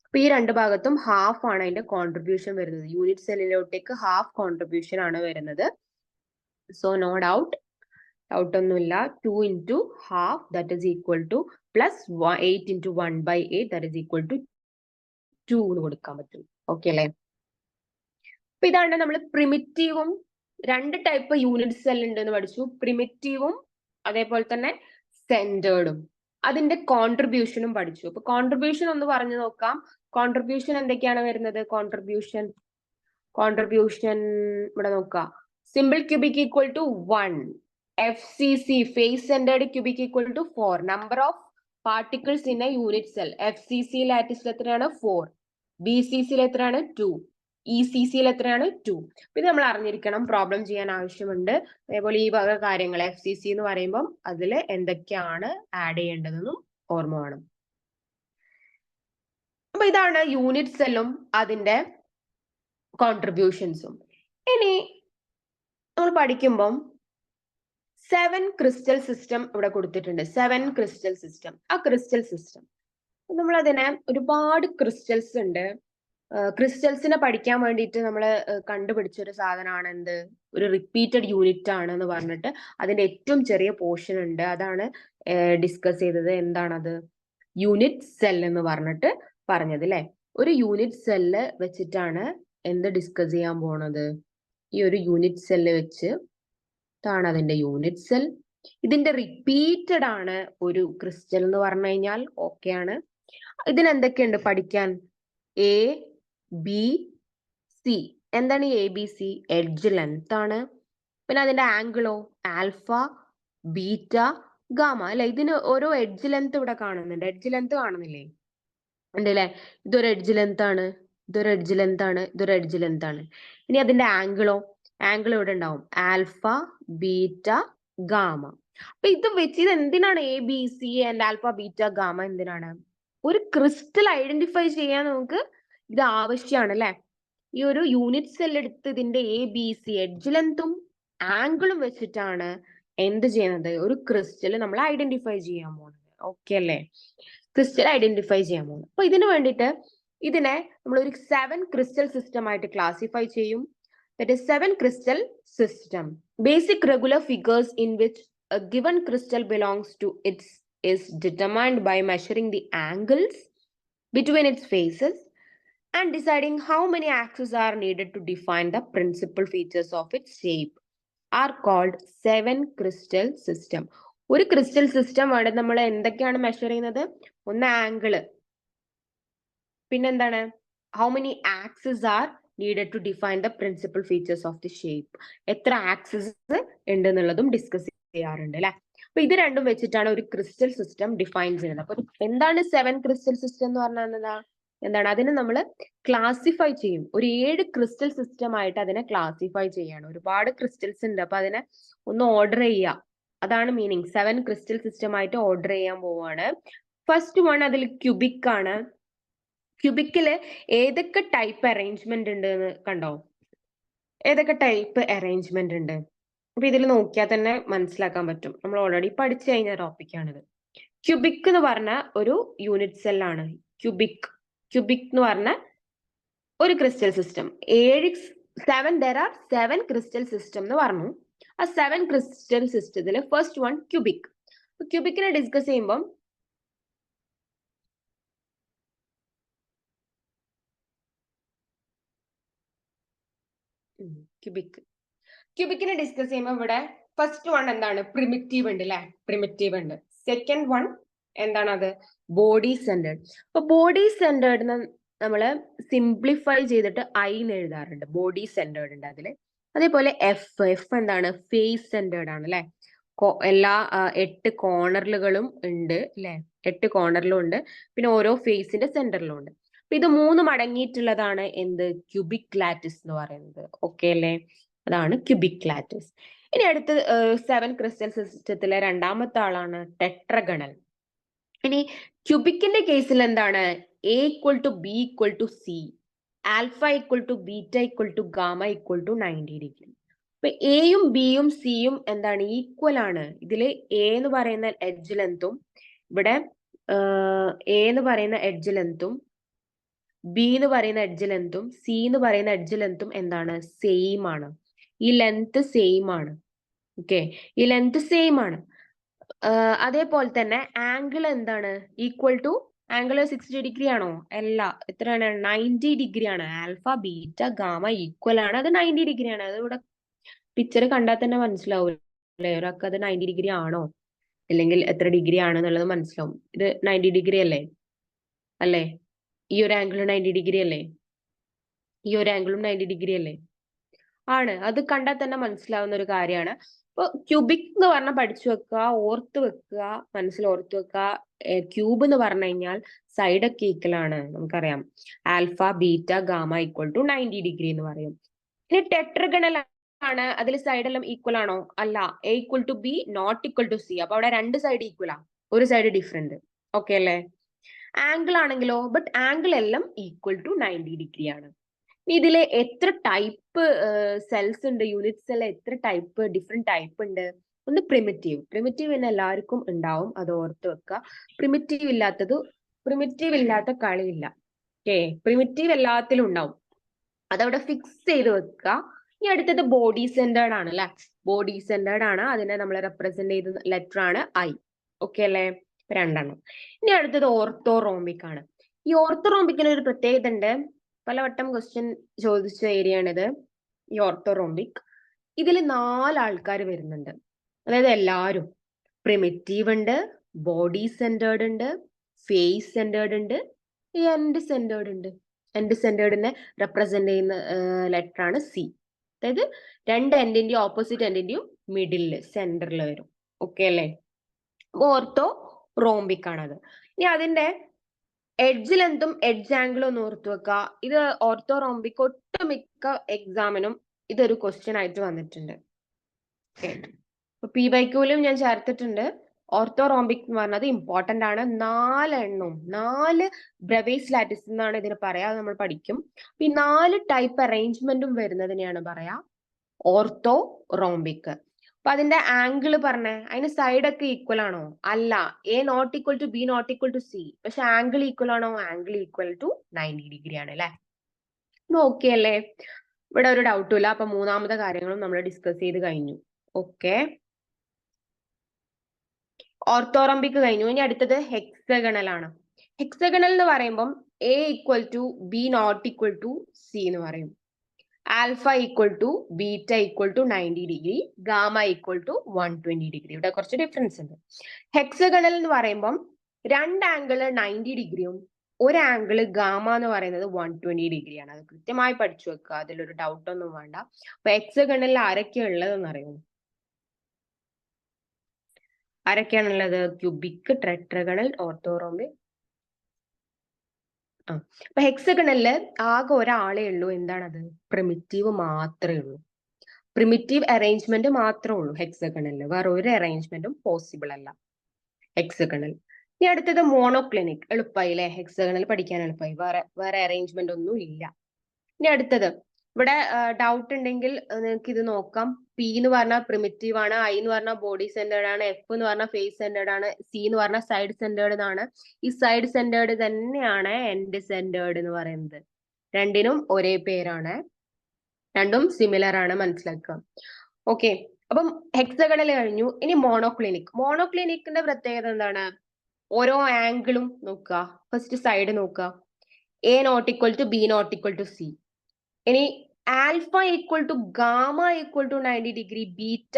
അപ്പൊ ഈ 2 ഭാഗത്തും ഹാഫ് ആണ് അതിന്റെ കോൺട്രിബ്യൂഷൻ വരുന്നത്. യൂണിറ്റ് സെല്ലിലോട്ടേക്ക് ഹാഫ് കോൺട്രിബ്യൂഷൻ ആണ് വരുന്നത്. സോ നോ ഡൗട്ട് ഒന്നുമില്ല, 2 × half that is equal to plus 8 × 1/8 that is equal to 2 എന്ന് കൊടുക്കാൻ പറ്റും. ഓക്കെ അല്ലേ. അപ്പൊ ഇതാണ് നമ്മൾ പ്രിമിറ്റീവും, 2 ടൈപ്പ് യൂണിറ്റ് സെൽ ഉണ്ടെന്ന് പഠിച്ചു. പ്രിമിറ്റീവും അതേപോലെ തന്നെ സെന്റേർഡും. അതിന്റെ കോൺട്രിബ്യൂഷനും പഠിച്ചു. അപ്പൊ കോൺട്രിബ്യൂഷൻ ഒന്ന് പറഞ്ഞു നോക്കാം. കോൺട്രിബ്യൂഷൻ എന്തൊക്കെയാണ് വരുന്നത്? കോൺട്രിബ്യൂഷൻ ഇവിടെ നോക്കാം. Simple cubic equal to 1, FCC face centred cubic equal to 4, number of particles in a unit cell. FCC ലാറ്റിസിൽ എത്രയാണ്? 4. BCC എത്രയാണ്? 2. ECC എത്രയാണ്? 2. ഇത് നമ്മൾ അറിഞ്ഞിരിക്കണം, പ്രോബ്ലം ചെയ്യാൻ ആവശ്യമുണ്ട്. അതേപോലെ ഈ വക കാര്യങ്ങൾ FCC എന്ന് പറയുമ്പോൾ അതിൽ എന്തൊക്കെയാണ് ആഡ് ചെയ്യേണ്ടതെന്നും ഓർമ്മ വേണം. അപ്പൊ ഇതാണ് യൂണിറ്റ് സെല്ലും അതിന്റെ കോൺട്രിബ്യൂഷൻസും. ഇനി നമ്മൾ പഠിക്കുമ്പം 7 ക്രിസ്റ്റൽ സിസ്റ്റം ഇവിടെ കൊടുത്തിട്ടുണ്ട്. 7 ക്രിസ്റ്റൽ സിസ്റ്റം. ആ ക്രിസ്റ്റൽ സിസ്റ്റം നമ്മൾ അതിനെ ഒരുപാട് ക്രിസ്റ്റൽസ് ഉണ്ട്. ക്രിസ്റ്റൽസിനെ പഠിക്കാൻ വേണ്ടിയിട്ട് നമ്മൾ കണ്ടുപിടിച്ച ഒരു സാധനമാണ് എന്ത്, ഒരു റിപ്പീറ്റഡ് യൂണിറ്റ് ആണ് എന്ന് പറഞ്ഞിട്ട് അതിന്റെ ഏറ്റവും ചെറിയ പോർഷൻ ഉണ്ട്. അതാണ് ഡിസ്കസ് ചെയ്തത്. എന്താണത്? യൂണിറ്റ് സെൽ എന്ന് പറഞ്ഞിട്ട് പറഞ്ഞത് അല്ലെ. ഒരു യൂണിറ്റ് സെല്ല് വെച്ചിട്ടാണ് എന്ത് ഡിസ്കസ് ചെയ്യാൻ പോണത്? ഈ ഒരു യൂണിറ്റ് സെല്ല് വെച്ച് ാണ് അതിന്റെ യൂണിറ്റ് സെൽ. ഇതിന്റെ റിപ്പീറ്റഡ് ആണ് ഒരു ക്രിസ്റ്റൽ എന്ന് പറഞ്ഞു കഴിഞ്ഞാൽ. ഓക്കെ ആണ്. ഇതിന് എന്തൊക്കെയുണ്ട് പഠിക്കാൻ? A, B, C. എന്താണ് ഈ ABC? എഡ്ജ് ലെങ്ത് ആണ്. പിന്നെ അതിന്റെ ആംഗിളോ? ആൽഫ, ബീറ്റ, ഗാമ അല്ലെ. ഇതിന് ഓരോ എഡ്ജ് ലെങ്ത് ഇവിടെ കാണുന്നുണ്ട്. എഡ്ജ് ലെങ്ത് കാണുന്നില്ലേ? ഉണ്ട് അല്ലെ. ഇതൊരു എഡ്ജ് ലെങ്ത് ആണ്, ഇതൊരു എഡ്ജ് ലെങ്ത് ആണ്, ഇതൊരു എഡ്ജ് ലെങ്ത് ആണ്. ഇനി അതിന്റെ ആംഗിളോ? ആംഗിൾ ഇവിടെ ഉണ്ടാവും. Alpha, beta, gamma. അപ്പൊ ഇത് വെച്ച് ഇത് എന്തിനാണ് ABC and alpha, beta, gamma എന്തിനാണ്? ഒരു ക്രിസ്റ്റൽ ഐഡന്റിഫൈ ചെയ്യാൻ നമുക്ക് ഇത് ആവശ്യമാണ് അല്ലെ. ഈ ഒരു യൂണിറ്റ് സെൽ എടുത്ത് ഇതിന്റെ ABC എഡ്ജ് ലെങ്തും ആംഗിളും വെച്ചിട്ടാണ് എന്ത് ചെയ്യുന്നത്? ഒരു ക്രിസ്റ്റൽ നമ്മൾ ഐഡന്റിഫൈ ചെയ്യാൻ പോകുന്നത്. ഓക്കെ അല്ലേ. ക്രിസ്റ്റൽ ഐഡന്റിഫൈ ചെയ്യാൻ പോകുന്നത്. അപ്പൊ ഇതിനു വേണ്ടിയിട്ട് ഇതിനെ നമ്മൾ ഒരു 7 ക്രിസ്റ്റൽ സിസ്റ്റം ആയിട്ട് ക്ലാസിഫൈ ചെയ്യും. That is 7 crystal system. Basic regular figures in which a given crystal belongs to its is determined by measuring the angles between its faces and deciding how many axes are needed to define the principal features of its shape are called seven crystal system. ഒരു crystal system ആണ് നമ്മൾ എന്തൊക്കെയാണ് measure ചെയ്യുന്നത്? ഒന്ന് angle, പിന്നെന്താണ് how many axis are needed to define the principal features of the shape, എത്ര axis ഉണ്ട് എന്നുള്ളതും ഡിസ്കസ് ചെയ്യാറുണ്ട് അല്ലെ. അപ്പൊ ഇത് രണ്ടും വെച്ചിട്ടാണ് ഒരു ക്രിസ്റ്റൽ സിസ്റ്റം ഡിഫൈൻ ചെയ്യുന്നത്. അപ്പൊ എന്താണ് സെവൻ ക്രിസ്റ്റൽ സിസ്റ്റം എന്ന് പറഞ്ഞാൽ എന്താണ്? അതിനെ നമ്മൾ ക്ലാസിഫൈ ചെയ്യും. ഒരു 7 ക്രിസ്റ്റൽ സിസ്റ്റം ആയിട്ട് അതിനെ ക്ലാസിഫൈ ചെയ്യാണ്. ഒരുപാട് ക്രിസ്റ്റൽസ് ഉണ്ട്, അപ്പൊ അതിനെ ഒന്ന് ഓർഡർ ചെയ്യുക, അതാണ് മീനിങ്. 7 ക്രിസ്റ്റൽ സിസ്റ്റം ആയിട്ട് ഓർഡർ ചെയ്യാൻ പോവാണ്. ഫസ്റ്റ് വൺ അതിൽ ക്യൂബിക് ആണ്. ക്യൂബിക്കില് ഏതൊക്കെ ടൈപ്പ് അറേഞ്ച്മെന്റ് ഉണ്ട് എന്ന് കണ്ടോ? ഏതൊക്കെ ടൈപ്പ് അറേഞ്ച്മെന്റ് ഉണ്ട്? അപ്പൊ ഇതിൽ നോക്കിയാൽ തന്നെ മനസ്സിലാക്കാൻ പറ്റും. നമ്മൾ ഓൾറെഡി പഠിച്ചു കഴിഞ്ഞ ടോപ്പിക്കാണിത്. ക്യൂബിക് എന്ന് പറഞ്ഞ ഒരു യൂണിറ്റ് സെല്ലാണ് ക്യൂബിക്. ക്യൂബിക് എന്ന് പറഞ്ഞ ഒരു ക്രിസ്റ്റൽ സിസ്റ്റം. 7 ക്രിസ്റ്റൽ സിസ്റ്റം എന്ന് പറഞ്ഞു. ആ 7 ക്രിസ്റ്റൽ സിസ്റ്റത്തിൽ ഫസ്റ്റ് വൺ ക്യൂബിക്. ക്യൂബിക്കിനെ ഡിസ്കസ് ചെയ്യുമ്പോൾ ക്യൂബിക്കിനെ ഡിസ്കസ് ചെയ്യുമ്പോൾ ഇവിടെ ഫസ്റ്റ് വൺ എന്താണ്? പ്രിമിറ്റീവ് ഉണ്ട് അല്ലെ, പ്രിമിറ്റീവ് ഉണ്ട്. സെക്കൻഡ് വൺ എന്താണ്? അത് ബോഡി സെന്റേർഡ്. അപ്പൊ ബോഡി സെന്റേർഡ് നമ്മള് സിംപ്ലിഫൈ ചെയ്തിട്ട് ഐ എന്ന് എഴുതാറുണ്ട്. ബോഡി സെന്റേർഡ് ഉണ്ട് അതില്. അതേപോലെ എഫ് എന്താണ്? ഫേസ് സെന്റേർഡ് ആണ് അല്ലെ. എല്ലാ 8 കോർണറുകളും ഉണ്ട് അല്ലെ, 8 കോർണറിലും ഉണ്ട്. പിന്നെ ഓരോ ഫേസിന്റെ സെന്ററിലും ഉണ്ട്. അപ്പൊ ഇത് മൂന്നും അടങ്ങിയിട്ടുള്ളതാണ് എന്ത്? ക്യൂബിക് ലാറ്റിസ് എന്ന് പറയുന്നത്. ഓക്കെ അല്ലേ? അതാണ് ക്യൂബിക് ലാറ്റിസ്. ഇനി അടുത്ത് 7 ക്രിസ്റ്റൽ സിസ്റ്റത്തിലെ രണ്ടാമത്തെ ആളാണ് ടെട്രഗണൽ. ഇനി ക്യൂബിക്കിന്റെ കേസിൽ എന്താണ്? A equal to B equal to C, alpha equal to beta equal to gamma equal to 90 degree. അപ്പൊ എയും ബിയും സിയും എന്താണ്? ഈക്വൽ ആണ്. ഇതില് എ എന്ന് പറയുന്ന എഡ്ജ് ലെങ്തും ഇവിടെ എ എന്ന് പറയുന്ന എഡ്ജ് ലെങ്തും ബി എന്ന് പറയുന്ന എഡ്ജ് ലെങ്തും സി എന്ന് പറയുന്ന എഡ്ജ് ലെങ്തും എന്താണ്? സെയിം ആണ്. ഈ ലെങ്ത് സെയിം ആണ്. ഓക്കെ, ഈ ലെങ്ത് സെയിം ആണ്. അതേപോലെ തന്നെ ആംഗിൾ എന്താണ്? ഈക്വൽ ടു ആംഗിൾ 60 ഡിഗ്രി ആണോ? അല്ല. എത്രയാണ്? 90 ഡിഗ്രി ആണ്. ആൽഫ ബീറ്റ ഗാമ ഈക്വൽ ആണ്. അത് 90 ഡിഗ്രി ആണ്. അത് ഇവിടെ പിക്ചർ കണ്ടാൽ തന്നെ മനസ്സിലാവും അല്ലേ, ഒരാൾക്ക് അത് 90 ഡിഗ്രി ആണോ അല്ലെങ്കിൽ എത്ര ഡിഗ്രി ആണെന്നുള്ളത് മനസ്സിലാവും. ഇത് 90 ഡിഗ്രി അല്ലേ? അല്ലേ? ഈ ഒരു ആംഗിൾ 90 ഡിഗ്രി അല്ലേ? ഈ ഒരു ആംഗിളും 90 ഡിഗ്രി അല്ലേ? ആണ്. അത് കണ്ടാൽ തന്നെ മനസ്സിലാവുന്ന ഒരു കാര്യമാണ്. അപ്പൊ ക്യൂബിക് എന്ന് പറഞ്ഞാൽ പഠിച്ചു വെക്കുക, ഓർത്ത് വെക്കുക, മനസ്സിൽ ഓർത്ത് വെക്കുക. ക്യൂബ് എന്ന് പറഞ്ഞു കഴിഞ്ഞാൽ സൈഡൊക്കെ ഈക്വൽ ആണ്, നമുക്കറിയാം. Alpha beta gamma equal to 90 degree എന്ന് പറയും. ഇനി ടെട്രഗണൽ ആണ്. അതിൽ സൈഡെല്ലാം ഈക്വൽ ആണോ? അല്ല. A equal to B not equal to C. അപ്പൊ അവിടെ രണ്ട് സൈഡ് ഈക്വൽ ആ, ഒരു സൈഡ് ഡിഫറെന്റ്. ഓക്കെ അല്ലേ? ആംഗിൾ ആണെങ്കിലോ? ബട്ട് ആംഗിൾ എല്ലാം ഈക്വൽ ടു 90 ഡിഗ്രി ആണ്. ഇതിലെ എത്ര ടൈപ്പ് സെൽസ് ഉണ്ട്? യൂണിറ്റ് സെൽ എത്ര ടൈപ്പ്, ഡിഫറെന്റ് ടൈപ്പ് ഉണ്ട്? ഒന്ന് പ്രിമിറ്റീവ്. പ്രിമിറ്റീവ് തന്നെ എല്ലാവർക്കും ഉണ്ടാവും, അത് ഓർത്ത് വെക്കുക. പ്രിമിറ്റീവ് ഇല്ലാത്ത കളിയില്ല. ഓക്കെ, പ്രിമിറ്റീവ് എല്ലാത്തിലും ഉണ്ടാവും, അതവിടെ ഫിക്സ് ചെയ്ത് വെക്കുക. ഇനി അടുത്തത് ബോഡി സെന്റേർഡ് ആണ് അല്ലെ. ബോഡി സെന്റേർഡ് ആണ്. അതിനെ നമ്മൾ റെപ്രസെന്റ് ചെയ്ത ലെറ്റർ ആണ് ഐ. ഓക്കെ അല്ലേ? രണ്ടെണ്ണം. ഇനി അടുത്തത് ഓർത്തോറോംബിക് ആണ്. ഈ ഓർത്തോറോംബിക്കിന് ഒരു പ്രത്യേകത ഉണ്ട്. പലവട്ടം ക്വസ്റ്റ്യൻ ചോദിച്ച ഏരിയ ആണിത്, ഈ ഓർത്തോറോംബിക്. ഇതിൽ 4 ആൾക്കാർ വരുന്നുണ്ട്. അതായത് എല്ലാവരും പ്രിമിറ്റീവ് ഉണ്ട്, ബോഡി സെന്റേർഡ് ഉണ്ട്, ഫേസ് സെന്റേർഡ് ഉണ്ട്, എൻഡ് സെന്റേർഡ് ഉണ്ട്. എൻഡ് സെന്റേർഡിനെ റെപ്രസെന്റ് ചെയ്യുന്ന ലെറ്റർ ആണ് സി. അതായത് രണ്ട് എൻഡിന്റെയും ഓപ്പോസിറ്റ് എൻഡിന്റെയും മിഡില് സെന്ററിൽ വരും. ഓക്കെ അല്ലേ? ഓർത്തോ റോംബിക് ആണത്. ഇനി അതിന്റെ എഡ്ജ് ലെങ്തും എഡ്ജ് ആംഗിളും ഒന്ന് ഓർത്തു വെക്കുക. ഇത് ഓർത്തോറോംബിക് ഒട്ടുമിക്ക എക്സാമിനും ഇതൊരു ക്വസ്റ്റ്യൻ ആയിട്ട് വന്നിട്ടുണ്ട്. PYQലും ഞാൻ ചേർത്തിട്ടുണ്ട്. ഓർത്തോറോംബിക് എന്ന് പറഞ്ഞത് ഇമ്പോർട്ടന്റ് ആണ്. 4 എണ്ണവും 4 ബ്രവേസ് ലാറ്റിസ് എന്നാണ് ഇതിന് പറയാ, നമ്മൾ പഠിക്കും. ഈ 4 ടൈപ്പ് അറേഞ്ച്മെന്റും വരുന്നതിനെയാണ് പറയാ ഓർത്തോ റോംബിക്. അപ്പൊ അതിന്റെ ആംഗിൾ പറഞ്ഞേ, അതിന് സൈഡ് ഒക്കെ ഈക്വൽ ആണോ? അല്ല. A not equal to B not equal to C. പക്ഷെ ആംഗിൾ ഈക്വൽ ആണോ? ആംഗിൾ ഈക്വൽ ടു 90 ഡിഗ്രി ആണ് അല്ലെ. ഓക്കെ അല്ലേ? ഇവിടെ ഒരു ഡൗട്ടും ഇല്ല. അപ്പൊ മൂന്നാമത്തെ കാര്യങ്ങളും നമ്മൾ ഡിസ്കസ് ചെയ്ത് കഴിഞ്ഞു. ഓക്കെ. ഓർത്തോറംബിക് കഴിഞ്ഞു. ഇനി അടുത്തത് ഹെക്സഗണൽ ആണ്. ഹെക്സഗണൽ എന്ന് പറയുമ്പം A equal to B not equal to C എന്ന് പറയും. Alpha equal to beta equal to 90 degree, gamma equal to 120 degree. ഇവിടെ കുറച്ച് ഡിഫറൻസ് ഉണ്ട്. ഹെക്സഗണൽ എന്ന് പറയുമ്പം രണ്ട് ആംഗിള് 90 ഡിഗ്രിയും ഒരു ആംഗിള് ഗാമ എന്ന് പറയുന്നത് 120 ഡിഗ്രിയാണ്. അത് കൃത്യമായി പഠിച്ചു വെക്കുക, അതിലൊരു ഡൗട്ട് ഒന്നും വേണ്ട. അപ്പൊ ഹെക്സഗണലിൽ ആരൊക്കെയാ ഉള്ളതെന്ന് അറിയുമോ? ആരൊക്കെയാണുള്ളത്? Cubic, tetragonal, orthorhombic. അപ്പൊ ഹെക്സഗണലില് ആകെ ഒരാളേ ഉള്ളൂ. എന്താണത്? പ്രിമിറ്റീവ് മാത്രമേ ഉള്ളൂ. പ്രിമിറ്റീവ് അറേഞ്ച്മെന്റ് മാത്രമേ ഉള്ളൂ ഹെക്സഗണലില്. വേറെ ഒരു അറേഞ്ച്മെന്റും പോസിബിൾ അല്ല ഹെക്സഗണൽ. ഇനി അടുത്തത് മോണോക്ലിനിക്. എളുപ്പമായി അല്ലെ? ഹെക്സഗണൽ പഠിക്കാൻ എളുപ്പമായി, വേറെ അറേഞ്ച്മെന്റ് ഒന്നും ഇല്ല. ഇനി അടുത്തത് ഇവിടെ ഡൗട്ട് ഉണ്ടെങ്കിൽ നിങ്ങൾക്ക് ഇത് നോക്കാം. പി എന്ന് പറഞ്ഞാൽ പ്രിമിറ്റീവ് ആണ്, ഐ എന്ന് പറഞ്ഞാൽ ബോഡി സെന്റേർഡ് ആണ്, എഫ് എന്ന് പറഞ്ഞാൽ ഫേസ് സെന്റേർഡ് ആണ്, സി എന്ന് പറഞ്ഞാൽ സൈഡ് സെന്റേർഡ് ആണ്. ഈ സൈഡ് സെന്റേർഡ് തന്നെയാണ് എൻഡ് സെന്റേർഡ് എന്ന് പറയുന്നത്. രണ്ടിനും ഒരേ പേരാണ്, രണ്ടും സിമിലർ ആണ്, മനസ്സിലാക്കുക. ഓക്കെ, അപ്പം ഹെക്സഗണൽ കഴിഞ്ഞു. ഇനി മോണോക്ലിനിക്. മോണോക്ലിനിക്കിന്റെ പ്രത്യേകത എന്താണ്? ഓരോ ആംഗിളും നോക്കുക. ഫസ്റ്റ് സൈഡ് നോക്കുക. A not equal to B not equal to C. ഇനി alpha equal to gamma equal to 90 degree, beta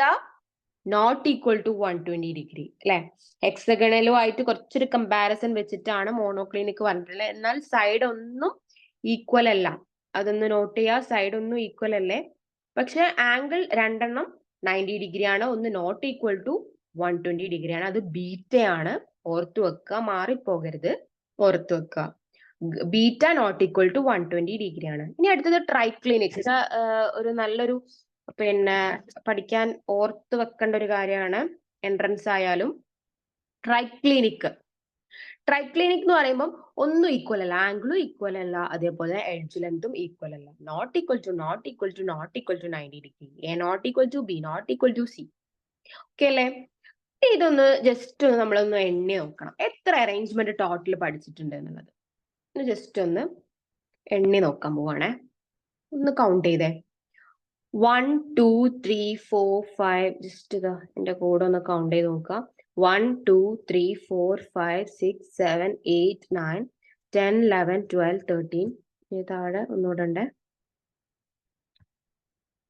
not equal to 120 degree അല്ലെ? ഹെക്സഗണലും ആയിട്ട് കുറച്ചൊരു കമ്പാരിസൺ വെച്ചിട്ടാണ് മോണോക്ലിനിക് പറഞ്ഞിട്ടുള്ളത്. എന്നാൽ സൈഡ് ഒന്നും ഈക്വൽ അല്ല, അതൊന്ന് നോട്ട് ചെയ്യുക. സൈഡ് ഒന്നും ഈക്വൽ അല്ലേ, പക്ഷെ ആംഗിൾ രണ്ടെണ്ണം 90 ഡിഗ്രി ആണ്. ഒന്ന് നോട്ട് ഈക്വൽ ടു 120 ഡിഗ്രി ആണ്. അത് ബീറ്റയാണ്. ഓർത്തു വെക്കുക, മാറിപ്പോകരുത്, ഓർത്തു വെക്കുക. Beta not equal to 120 degree ആണ്. ഇനി അടുത്തത് ട്രൈക്ലിനിക്. ഇത് ഒരു നല്ലൊരു പഠിക്കാൻ ഓർത്ത് വെക്കേണ്ട ഒരു കാര്യമാണ്, എൻട്രൻസ് ആയാലും. ട്രൈക്ലിനിക് എന്ന് പറയുമ്പോൾ ഒന്നും ഈക്വൽ അല്ല, ആംഗിളും ഈക്വൽ അല്ല, അതേപോലെ എഡ്ജ് ലെങ്തും ഈക്വൽ അല്ല. Not equal to 90 degree, A not equal to B not equal to C. Okay അല്ലേ? ഇതൊന്ന് ജസ്റ്റ് നമ്മളൊന്ന് എണ്ണി നോക്കണം, എത്ര അറേഞ്ച്മെന്റ് ടോട്ടൽ പഠിച്ചിട്ടുണ്ട് എന്നുള്ളത്. ജസ്റ്റ് ഒന്ന് എണ്ണി നോക്കാൻ പോവാണേ. ഒന്ന് കൗണ്ട് ചെയ്തേ. 1 2 3 4 5. ജസ്റ്റ് ഇതാ എന്റെ കൂടെ ഒന്ന് കൗണ്ട് ചെയ്ത് നോക്കാം. 1 2 3 4 5 6 7 8 9 10 11 12 13. താഴെ ഒന്നുകൂടെ ഉണ്ട്,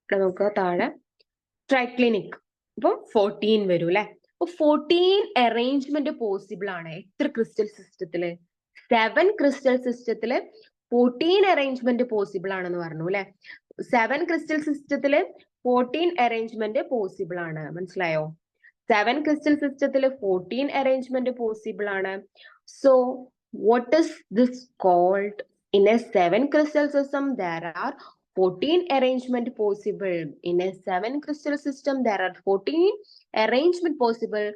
ഇവിടെ നോക്കുക താഴെ. ട്രൈക്ലിനിക് അപ്പം 14 വരും അല്ലെ? അപ്പൊ 14 അറേഞ്ച്മെന്റ് പോസിബിൾ ആണ്. എത്ര ക്രിസ്റ്റൽ സിസ്റ്റത്തില്? 7 ക്രിസ്റ്റൽ സിസ്റ്റത്തില് 14 അറേഞ്ച്മെന്റ് പോസിബിൾ ആണെന്ന് പറഞ്ഞു അല്ലെ? 7 ക്രിസ്റ്റൽ സിസ്റ്റത്തില് 14 അറേഞ്ച്മെന്റ് പോസിബിൾ ആണ്, മനസ്സിലായോ? 7 ക്രിസ്റ്റൽ സിസ്റ്റത്തില് 14 അറേഞ്ച്മെന്റ് പോസിബിൾ ആണ്. So what is this called? In a 7 crystal system there are 14 arrangement possible. In a 7 crystal system there are 14 arrangement possible.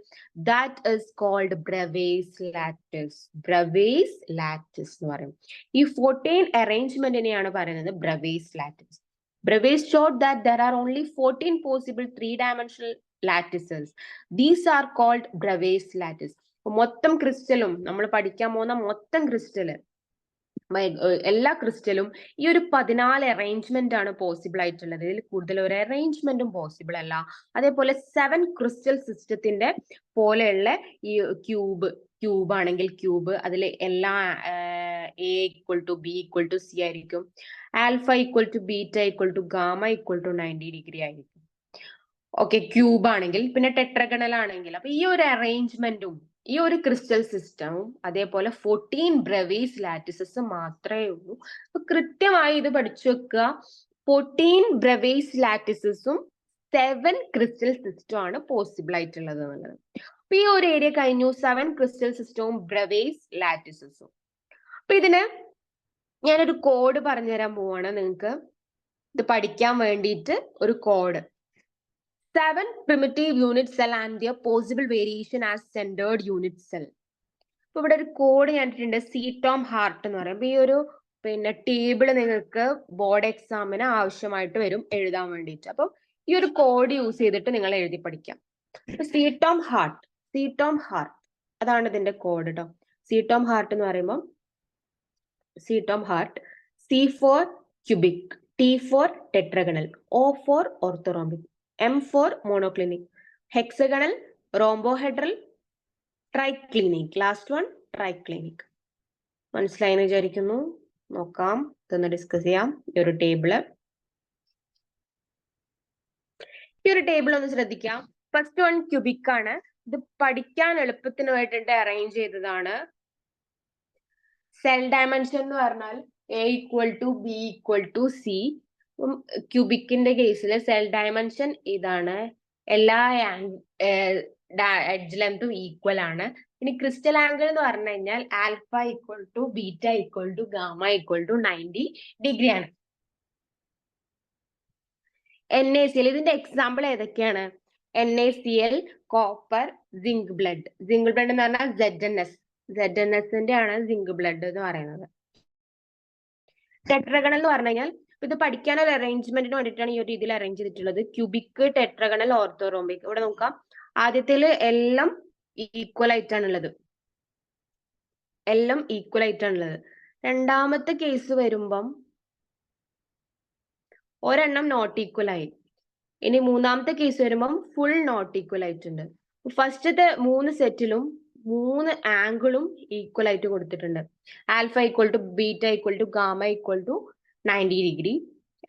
That is called Bravais lattice. Bravais lattice എന്ന് പറയും. ഈ 14 arrangementനെയാണ് പറയുന്നത് Bravais lattice. Bravais showed that there are only 14 possible 3-dimensional lattices. These are called Bravais lattice. മൊത്തം ക്രിസ്റ്റലും നമ്മൾ പഠിക്കാൻ പോകുന്ന മൊത്തം crystal, എല്ലാ ക്രിസ്റ്റലും ഈ ഒരു 14 അറേഞ്ച്മെന്റ് ആണ് പോസിബിൾ ആയിട്ടുള്ളത്. ഇതിൽ കൂടുതൽ ഒരു അറേഞ്ച്മെന്റും പോസിബിൾ അല്ല. അതേപോലെ 7 ക്രിസ്റ്റൽ സിസ്റ്റത്തിന്റെ പോലെയുള്ള ഈ ക്യൂബ് ആണെങ്കിൽ ക്യൂബ്, അതിൽ എല്ലാ A equal to B equal to C ആയിരിക്കും. Alpha equal to beta equal to gamma equal to 90 degree ആയിരിക്കും. ഓക്കെ, ക്യൂബ് ആണെങ്കിൽ. പിന്നെ ടെട്രഗണൽ ആണെങ്കിൽ, അപ്പൊ ഈ ഒരു അറേഞ്ച്മെന്റും ഈ ഒരു ക്രിസ്റ്റൽ സിസ്റ്റവും അതേപോലെ 14 ബ്രവേസ് ലാറ്റിസസ് മാത്രമേ ഉള്ളൂ. അപ്പൊ കൃത്യമായി ഇത് പഠിച്ചു വെക്കുക. 14 ബ്രവേസ് ലാറ്റിസസും 7 ക്രിസ്റ്റൽ സിസ്റ്റവും ആണ് പോസിബിൾ ആയിട്ടുള്ളത് എന്നുള്ളത്. അപ്പൊ ഈ ഒരു ഏരിയ കഴിഞ്ഞു, 7 ക്രിസ്റ്റൽ സിസ്റ്റവും ബ്രവേസ് ലാറ്റിസസും. അപ്പൊ ഇതിന് ഞാനൊരു കോഡ് പറഞ്ഞുതരാൻ പോവാണ് നിങ്ങൾക്ക്, ഇത് പഠിക്കാൻ വേണ്ടിയിട്ട് ഒരു code. 7 primitive unit cell and their possible variation as centered unit cell. അപ്പൊ ഇവിടെ ഒരു കോഡ് കണ്ടിട്ടുണ്ട്, CTOM HART എന്ന് പറയും. ഈ ഒരു ടേബിൾ നിങ്ങൾക്ക് ബോർഡ് എക്സാമിന് ആവശ്യമായിട്ട് വരും എഴുതാൻ വേണ്ടിയിട്ട്. അപ്പൊ ഈ ഒരു കോഡ് യൂസ് ചെയ്തിട്ട് നിങ്ങൾ എഴുതി പഠിക്കാം. CTOM HART അതാണ് ഇതിന്റെ കോഡ് കേട്ടോ. CTOM HART എന്ന് പറയുമ്പോൾ CTOM HART, C for cubic, T for tetragonal, O for orthorhombic, M for monoclinic, hexagonal, rhombohedral, triclinic. Last one triclinic. മനസ്സിലായെന്ന് വിചാരിക്കുന്നു. നോക്കാം, ഇതൊന്ന് ഡിസ്കസ് ചെയ്യാം. ഈ ഒരു ടേബിള് ഒന്ന് ശ്രദ്ധിക്കാം. ഫസ്റ്റ് വൺ ക്യൂബിക് ആണ്. ഇത് പഠിക്കാൻ എളുപ്പത്തിന് വേണ്ടിയിട്ട് അറേഞ്ച് ചെയ്തതാണ്. സെൽ ഡയമെൻഷൻ എന്ന് പറഞ്ഞാൽ A equal to B equal to C. ക്യൂബിക്കിന്റെ കേസിൽ സെൽ ഡയമെൻഷൻ ഇതാണ്. എല്ലാ എഡ്ജ് ലെങ്തും ഈക്വൽ ആണ്. ഇനി ക്രിസ്റ്റൽ ആംഗിൾ എന്ന് പറഞ്ഞു കഴിഞ്ഞാൽ alpha equal to beta equal to gamma equal to 90 degree ആണ്. NaCl ഇതിന്റെ എക്സാമ്പിൾ ഏതൊക്കെയാണ്? NaCl, copper, zinc blende. Zinc blende എന്ന് പറഞ്ഞാൽ ZNSന്റെ ആണ് സിങ്ക് ബ്ലഡ് എന്ന് പറയുന്നത്. ടെട്രഗണൽ എന്ന് പറഞ്ഞു കഴിഞ്ഞാൽ ഇത് പഠിക്കാൻ ഒരു അറേഞ്ച്മെന്റിന് വേണ്ടിയിട്ടാണ് ഈ ഒരു രീതിയിൽ അറേഞ്ച് ചെയ്തിട്ടുള്ളത്. Cubic, tetragonal, orthorhombic. ഇവിടെ നോക്കാം, ആദ്യത്തേല് എല്ലാം ഈക്വൽ ആയിട്ടാണുള്ളത്. രണ്ടാമത്തെ കേസ് വരുമ്പം ഒരെണ്ണം നോട്ട് ഈക്വൽ ആയി. ഇനി മൂന്നാമത്തെ കേസ് വരുമ്പം ഫുൾ നോട്ട് ഈക്വൽ ആയിട്ടുണ്ട്. ഫസ്റ്റത്തെ 3 സെറ്റിലും 3 ആംഗിളും ഈക്വൽ ആയിട്ട് കൊടുത്തിട്ടുണ്ട്. Alpha equal to beta equal to gamma equal to 90 degree.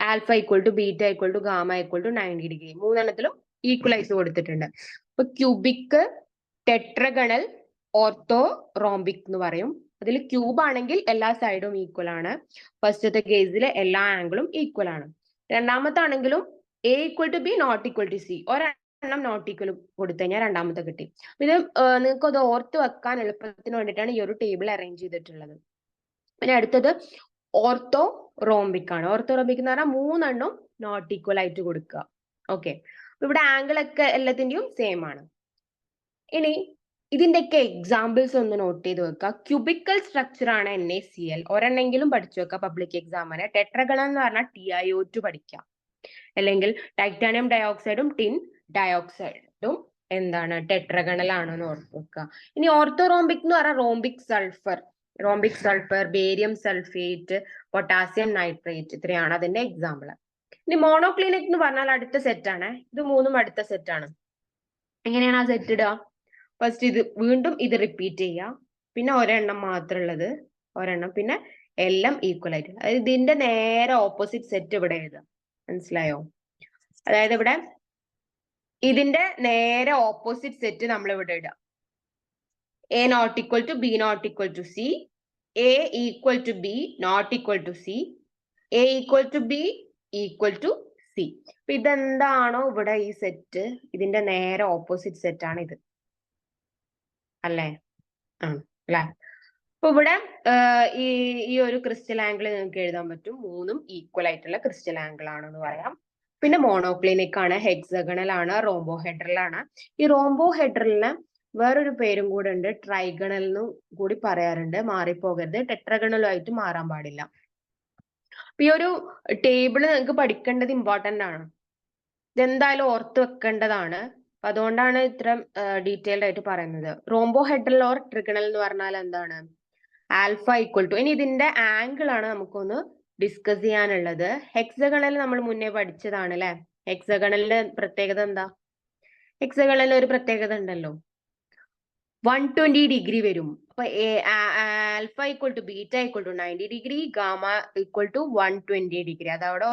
Alpha equal to beta equal to gamma equal to 90 degree. മൂന്നെണ്ണത്തിലും ഈക്വൽ ആയിട്ട് കൊടുത്തിട്ടുണ്ട്. അപ്പൊ ക്യൂബിക്, ടെട്രഗണൽ, ഓർത്തോ റോംബിക് എന്ന് പറയും. അതിൽ ക്യൂബ് ആണെങ്കിൽ എല്ലാ സൈഡും ഈക്വൽ ആണ്. ഫസ്റ്റത്തെ കേസിൽ എല്ലാ ആംഗിളും ഈക്വൽ ആണ്. രണ്ടാമത്തെ ആണെങ്കിലും A equal to B not equal to C. ഒരെണ്ണം നോട്ട് ഈക്വൽ കൊടുത്തു കഴിഞ്ഞാൽ രണ്ടാമത്തെ കിട്ടി. ഇത് നിങ്ങൾക്ക് അത് ഓർത്ത് വെക്കാൻ എളുപ്പത്തിന് വേണ്ടിയിട്ടാണ് ഈ ഒരു ടേബിൾ അറേഞ്ച് ചെയ്തിട്ടുള്ളത്. പിന്നെ അടുത്തത് ഓർത്തോ റോംബിക് ആണ്. ഓർത്തോ റോംബിക് എന്ന് പറഞ്ഞാൽ 3 എണ്ണം നോട്ട് ഈക്വൽ ആയിട്ട് കൊടുക്കുക. ഓക്കെ, ഇവിടെ ആംഗിൾ ഒക്കെ എല്ലാത്തിന്റെയും സെയിം ആണ്. ഇനി ഇതിന്റെയൊക്കെ എക്സാമ്പിൾസ് ഒന്ന് നോട്ട് ചെയ്ത് വെക്കുക. ക്യൂബിക്കൽ സ്ട്രക്ചർ ആണ് NaCl. ഒരെണ്ണെങ്കിലും പഠിച്ചു വെക്കുക പബ്ലിക് എക്സാമിന്. ടെട്രഗണൽ എന്ന് പറഞ്ഞാൽ TiO2 പഠിക്കാം. അല്ലെങ്കിൽ ടൈറ്റാനിയം ഡയോക്സൈഡും ടിൻ ഡയോക്സൈഡും എന്താണ് ടെട്രഗണൽ ആണെന്ന് ഓർത്ത് വെക്കുക. ഇനി ഓർത്തോറോംബിക് എന്ന് പറഞ്ഞാൽ rhombic sulphur, barium sulphate, potassium nitrate, ഇത്രയാണ് അതിന്റെ എക്സാമ്പിൾ. ഇനി മോണോക്ലിനിക് എന്ന് പറഞ്ഞാൽ അടുത്ത സെറ്റ് ആണ്. ഇത് മൂന്നും അടുത്ത സെറ്റ് ആണ്. എങ്ങനെയാണ് ആ സെറ്റ് ഇടുക? ഫസ്റ്റ് ഇത് വീണ്ടും ഇത് റിപ്പീറ്റ് ചെയ്യുക. പിന്നെ ഒരെണ്ണം മാത്രമുള്ളത് ഒരെണ്ണം, പിന്നെ എല്ലാം ഈക്വൽ ആയിട്ട്. അതായത് ഇതിന്റെ നേരെ ഓപ്പോസിറ്റ് സെറ്റ് ഇവിടെ എഴുതുക. മനസ്സിലായോ? അതായത് ഇവിടെ ഇതിന്റെ നേരെ ഓപ്പോസിറ്റ് സെറ്റ് നമ്മൾ ഇവിടെ ഇടുക. A not equal to B not equal to C, A equal to B not equal to C, A equal to B equal to C. അപ്പൊ ഇതെന്താണോ ഇവിടെ ഈ സെറ്റ്, ഇതിന്റെ നേരെ ഓപ്പോസിറ്റ് സെറ്റ് ആണ് ഇത്, അല്ലേ? അല്ലേ? അപ്പൊ ഇവിടെ ഈ ഒരു ക്രിസ്റ്റൽ ആംഗിൾ നിങ്ങൾക്ക് എഴുതാൻ പറ്റും. മൂന്നും ഈക്വൽ ആയിട്ടുള്ള ക്രിസ്റ്റൽ ആംഗിൾ ആണെന്ന് പറയാം. പിന്നെ മോണോക്ലിനിക് ആണ്, ഹെക്സഗണൽ ആണ്, റോംബോഹെഡ്രൽ ആണ്. ഈ റോംബോഹെഡ്രലിന് വേറൊരു പേരും കൂടെ ഉണ്ട്, ട്രൈഗണൽ എന്നും കൂടി പറയാറുണ്ട്. മാറിപ്പോകരുത്, ടെട്രഗണലുമായിട്ട് മാറാൻ പാടില്ല. അപ്പൊ ഈ ഒരു ടേബിള് നിങ്ങൾക്ക് പഠിക്കേണ്ടത് ഇമ്പോർട്ടന്റ് ആണ്. ഇതെന്തായാലും ഓർത്ത് വെക്കേണ്ടതാണ്. അപ്പൊ അതുകൊണ്ടാണ് ഇത്ര ഡീറ്റെയിൽഡ് ആയിട്ട് പറയുന്നത്. റോംബോഹെഡ്രൽ ഓർ ട്രിഗണൽ എന്ന് പറഞ്ഞാൽ എന്താണ്? ആൽഫ ഈക്വൽ ടു, ഇനി ഇതിന്റെ ആംഗിൾ ആണ് നമുക്കൊന്ന് ഡിസ്കസ് ചെയ്യാനുള്ളത്. ഹെക്സഗണൽ നമ്മൾ മുന്നേ പഠിച്ചതാണ് അല്ലെ? ഹെക്സഗണലിന്റെ പ്രത്യേകത എന്താ? ഹെക്സഗണലിന് ഒരു പ്രത്യേകത ഉണ്ടല്ലോ, 120 ഡിഗ്രി വരും. അപ്പൊ alpha equal to beta equal to 90 degree, gamma equal to 120 degree. അതവിടെ